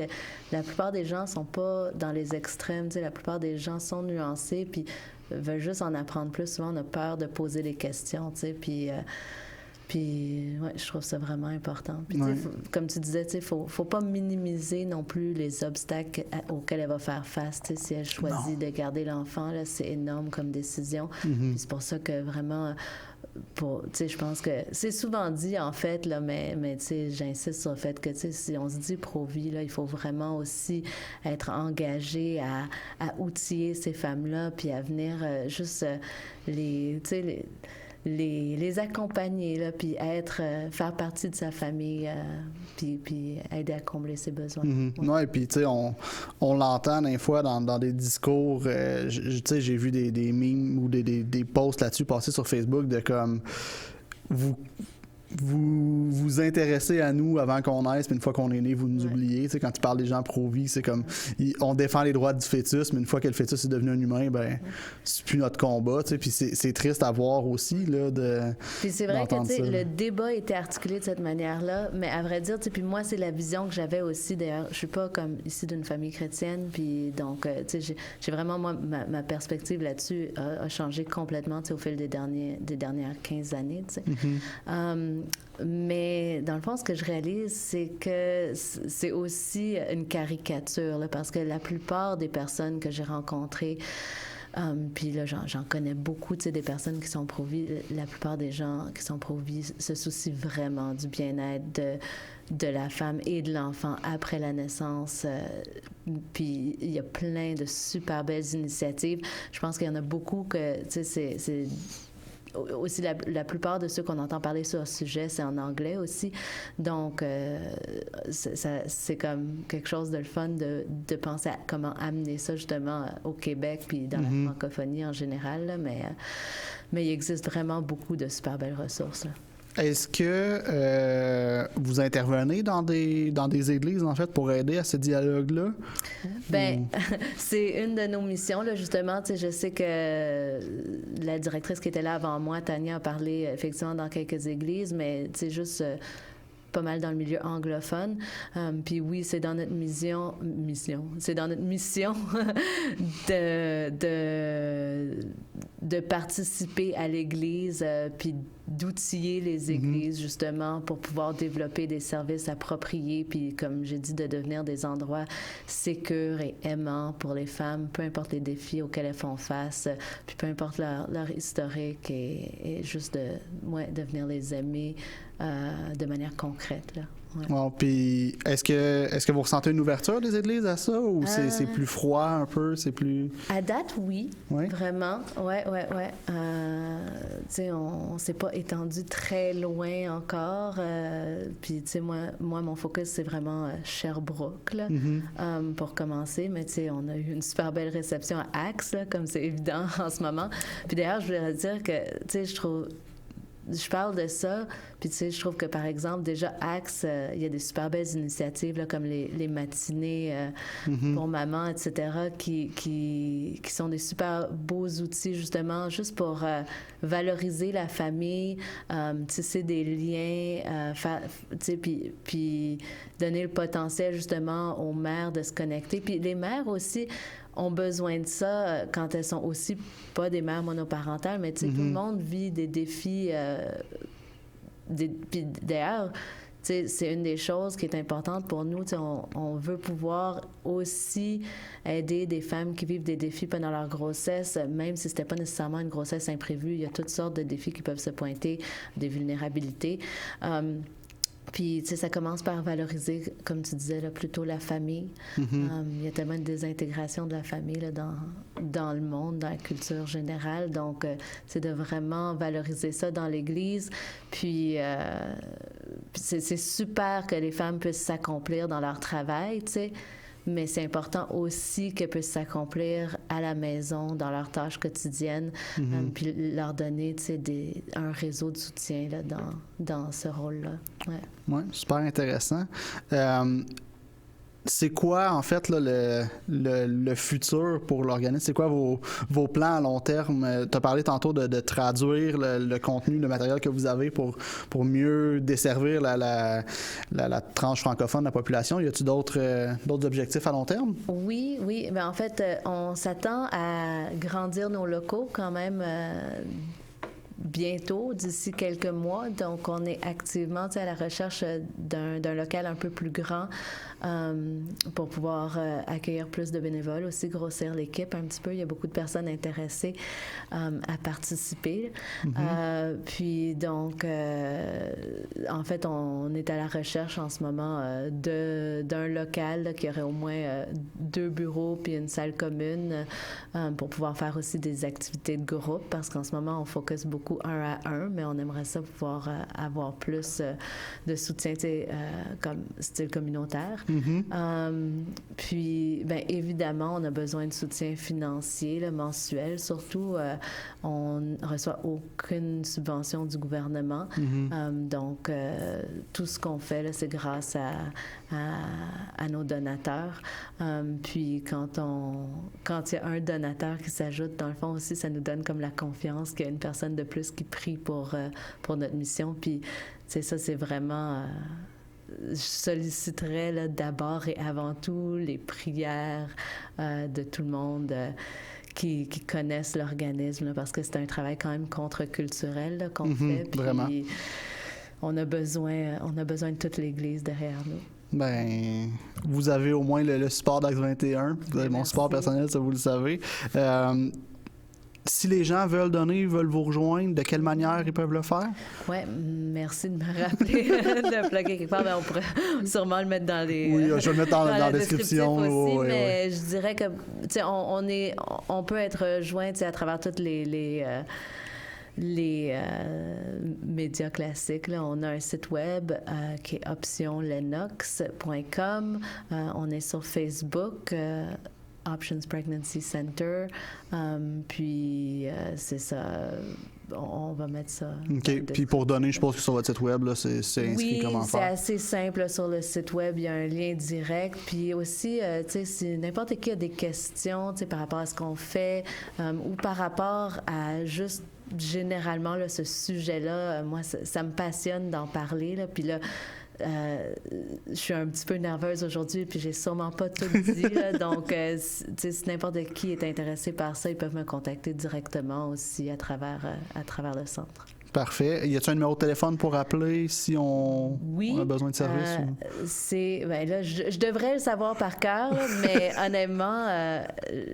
la plupart des gens sont pas dans les extrêmes, tu sais, la plupart des gens sont nuancés, puis veulent juste en apprendre plus. Souvent, on a peur de poser des questions, tu sais, puis ouais, je trouve ça vraiment important. Puis, tu sais, comme tu disais, tu sais, faut pas minimiser non plus les obstacles auxquels elle va faire face. Tu sais, si elle choisit de garder l'enfant, là, c'est énorme comme décision. Puis c'est pour ça que vraiment, tu sais, je pense que c'est souvent dit en fait, là, mais tu sais, j'insiste sur le fait que, tu sais, si on se dit pro-vie, là, il faut vraiment aussi être engagé à outiller ces femmes-là, puis à venir juste tu sais, les accompagner, là, puis faire partie de sa famille, puis aider à combler ses besoins. Ouais, puis tu sais, on l'entend des fois dans des discours. Tu sais, j'ai vu des memes ou des posts là-dessus passer sur Facebook de comme vous intéressez à nous avant qu'on naisse, puis une fois qu'on est né, vous nous oubliez. Tu sais, quand tu parles des gens pro-vie, c'est comme on défend les droits du fœtus, mais une fois que le fœtus est devenu un humain, ben c'est plus notre combat. Tu sais, puis c'est triste à voir aussi là. Puis c'est vrai que tu sais, le débat était articulé de cette manière-là, mais à vrai dire, tu sais, puis moi c'est la vision que j'avais aussi. D'ailleurs, je suis pas comme ici d'une famille chrétienne, puis donc tu sais, j'ai vraiment moi ma perspective là-dessus a changé complètement, tu sais, au fil des dernières 15 années, tu sais. Mais dans le fond, ce que je réalise, c'est que c'est aussi une caricature, là, parce que la plupart des personnes que j'ai rencontrées, puis là, j'en connais beaucoup, tu sais, des personnes qui sont pro-vie. La plupart des gens qui sont pro-vie se soucient vraiment du bien-être de la femme et de l'enfant après la naissance. Puis il y a plein de super belles initiatives. Je pense qu'il y en a beaucoup que, tu sais, c'est aussi la plupart de ceux qu'on entend parler sur ce sujet, c'est en anglais aussi. Donc, c'est comme quelque chose de le fun de penser à comment amener ça justement au Québec puis dans la francophonie en général. Là, mais il existe vraiment beaucoup de super belles ressources. Là. Est-ce que vous intervenez dans des églises, en fait, pour aider à ce dialogue-là? Bien, c'est une de nos missions, là, justement. Tu sais, je sais que la directrice qui était là avant moi, Tania, a parlé effectivement dans quelques églises, mais tu sais, juste pas mal dans le milieu anglophone. Puis oui, c'est dans notre c'est dans notre mission de participer à l'Église, puis d'outiller les églises, justement, pour pouvoir développer des services appropriés, puis, comme j'ai dit, de devenir des endroits sécures et aimants pour les femmes, peu importe les défis auxquels elles font face, puis peu importe leur historique, et juste de venir les aimer de manière concrète, là. Ouais. Bon, puis est-ce que vous ressentez une ouverture des églises à ça, ou c'est plus froid un peu, c'est plus... À date, oui, vraiment, ouais. Tu sais, on s'est pas étendu très loin encore, puis tu sais, moi, mon focus, c'est vraiment Sherbrooke, là, pour commencer, mais tu sais, on a eu une super belle réception à Axe, là, comme c'est évident en ce moment. Puis d'ailleurs, je voudrais dire que, tu sais, je parle de ça, puis tu sais, je trouve que, par exemple, déjà, Axe, il y a des super belles initiatives, là, comme les matinées pour maman, etc., qui sont des super beaux outils, justement, juste pour valoriser la famille, tisser des liens, tu sais, puis donner le potentiel, justement, aux mères de se connecter. Puis les mères aussi ont besoin de ça quand elles sont aussi pas des mères monoparentales, mais tu sais, tout le monde vit des défis. Puis d'ailleurs, tu sais, c'est une des choses qui est importante pour nous. Tu sais, on veut pouvoir aussi aider des femmes qui vivent des défis pendant leur grossesse, même si c'était pas nécessairement une grossesse imprévue. Il y a toutes sortes de défis qui peuvent se pointer, des vulnérabilités. Puis, tu sais, ça commence par valoriser, comme tu disais, là, plutôt la famille. Il y a tellement de désintégration de la famille là, dans le monde, dans la culture générale. Donc, c'est de vraiment valoriser ça dans l'Église. Puis, c'est super que les femmes puissent s'accomplir dans leur travail, tu sais. Mais c'est important aussi qu'elles puissent s'accomplir à la maison, dans leurs tâches quotidiennes, puis leur donner, tu sais, un réseau de soutien là, dans ce rôle-là. Ouais. Oui, super intéressant. C'est quoi, en fait, là, le futur pour l'organisme? C'est quoi vos plans à long terme? Tu as parlé tantôt de traduire le contenu, le matériel que vous avez pour mieux desservir la tranche francophone de la population. Y a-t-il d'autres objectifs à long terme? Oui. Mais en fait, on s'attend à grandir nos locaux quand même bientôt, d'ici quelques mois. Donc, on est activement à la recherche d'un local un peu plus grand pour pouvoir accueillir plus de bénévoles, aussi grossir l'équipe un petit peu. Il y a beaucoup de personnes intéressées à participer. Puis donc, en fait, on est à la recherche en ce moment d'un local là, qui aurait au moins 2 bureaux puis une salle commune pour pouvoir faire aussi des activités de groupe, parce qu'en ce moment, on focus beaucoup 1 à 1, mais on aimerait ça pouvoir avoir plus de soutien comme style communautaire. Puis, bien évidemment, on a besoin de soutien financier là, mensuel. Surtout, on ne reçoit aucune subvention du gouvernement. Donc, tout ce qu'on fait, là, c'est grâce à nos donateurs. Puis, quand il y a un donateur qui s'ajoute, dans le fond aussi, ça nous donne comme la confiance qu'il y a une personne de plus qui prie pour notre mission. Puis, ça, c'est vraiment... je solliciterais là, d'abord et avant tout les prières de tout le monde qui connaissent l'organisme, là, parce que c'est un travail quand même contre-culturel là, qu'on fait. Puis vraiment. On a besoin de toute l'Église derrière nous. Ben, vous avez au moins le support d'Acte 21. Vous avez mon support personnel, ça vous le savez. Si les gens veulent donner, veulent vous rejoindre, de quelle manière ils peuvent le faire? Oui, merci de me rappeler de plugger quelque part. Ben, on pourrait sûrement le mettre dans les... Oui, je vais le mettre dans la description. Aussi, mais je dirais que, on peut être rejoint à travers toutes les médias classiques. Là. On a un site web qui est optionlenox.com. On est sur Facebook, Options Pregnancy Center. Puis, c'est ça. On va mettre ça. OK. Puis pour donner, je suppose que sur votre site web, là, c'est inscrit comment faire. Oui, c'est assez simple. Sur le site web, il y a un lien direct. Puis aussi, si n'importe qui a des questions par rapport à ce qu'on fait ou par rapport à juste généralement là, ce sujet-là, moi, ça me passionne d'en parler. Là. Puis là, je suis un petit peu nerveuse aujourd'hui, puis j'ai sûrement pas tout dit. Là, donc, si n'importe qui est intéressé par ça, ils peuvent me contacter directement aussi à travers le centre. Parfait. Y a-t-il un numéro de téléphone pour appeler si on a besoin de service? Là, je devrais le savoir par cœur, là, mais honnêtement,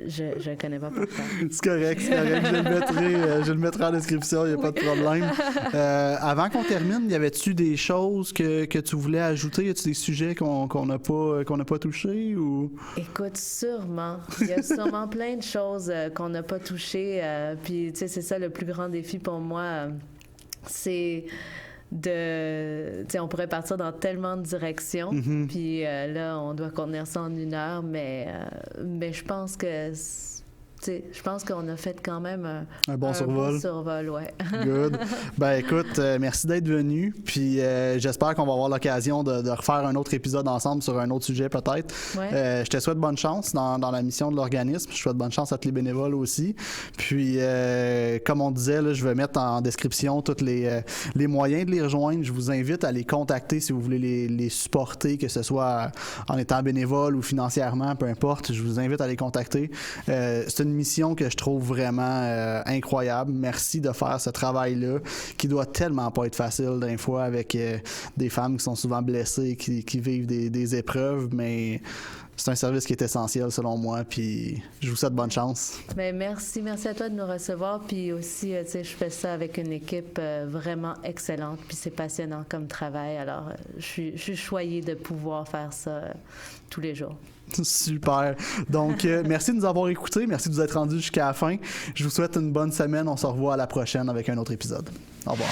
je ne connais pas par cœur. C'est correct. Je le mettrai en description, il n'y a pas de problème. Avant qu'on termine, y avait-tu des choses que tu voulais ajouter? Y a-t-il des sujets qu'on n'a pas touchés? Ou... Écoute, sûrement. Il y a sûrement plein de choses qu'on n'a pas touchées. Puis, tu sais, c'est ça le plus grand défi pour moi. C'est on pourrait partir dans tellement de directions, puis là, on doit contenir ça en 1 heure, mais je pense que... je pense qu'on a fait quand même un bon survol, ouais. Good. Ben écoute, merci d'être venu. Puis j'espère qu'on va avoir l'occasion de refaire un autre épisode ensemble sur un autre sujet peut-être. Ouais. Je te souhaite bonne chance dans la mission de l'organisme. Je souhaite bonne chance à tous les bénévoles aussi. Puis comme on disait, là, je vais mettre en description tous les moyens de les rejoindre. Je vous invite à les contacter si vous voulez les supporter, que ce soit en étant bénévole ou financièrement, peu importe. Je vous invite à les contacter. C'est une mission que je trouve vraiment incroyable. Merci de faire ce travail-là qui doit tellement pas être facile d'un fois avec des femmes qui sont souvent blessées, qui vivent des épreuves, mais c'est un service qui est essentiel selon moi, puis je vous souhaite bonne chance. Bien, merci à toi de nous recevoir, puis aussi, tu sais, je fais ça avec une équipe vraiment excellente, puis c'est passionnant comme travail, alors je suis choyée de pouvoir faire ça tous les jours. Super. Donc, merci de nous avoir écoutés, merci de vous être rendus jusqu'à la fin. Je vous souhaite une bonne semaine, on se revoit à la prochaine avec un autre épisode. Au revoir.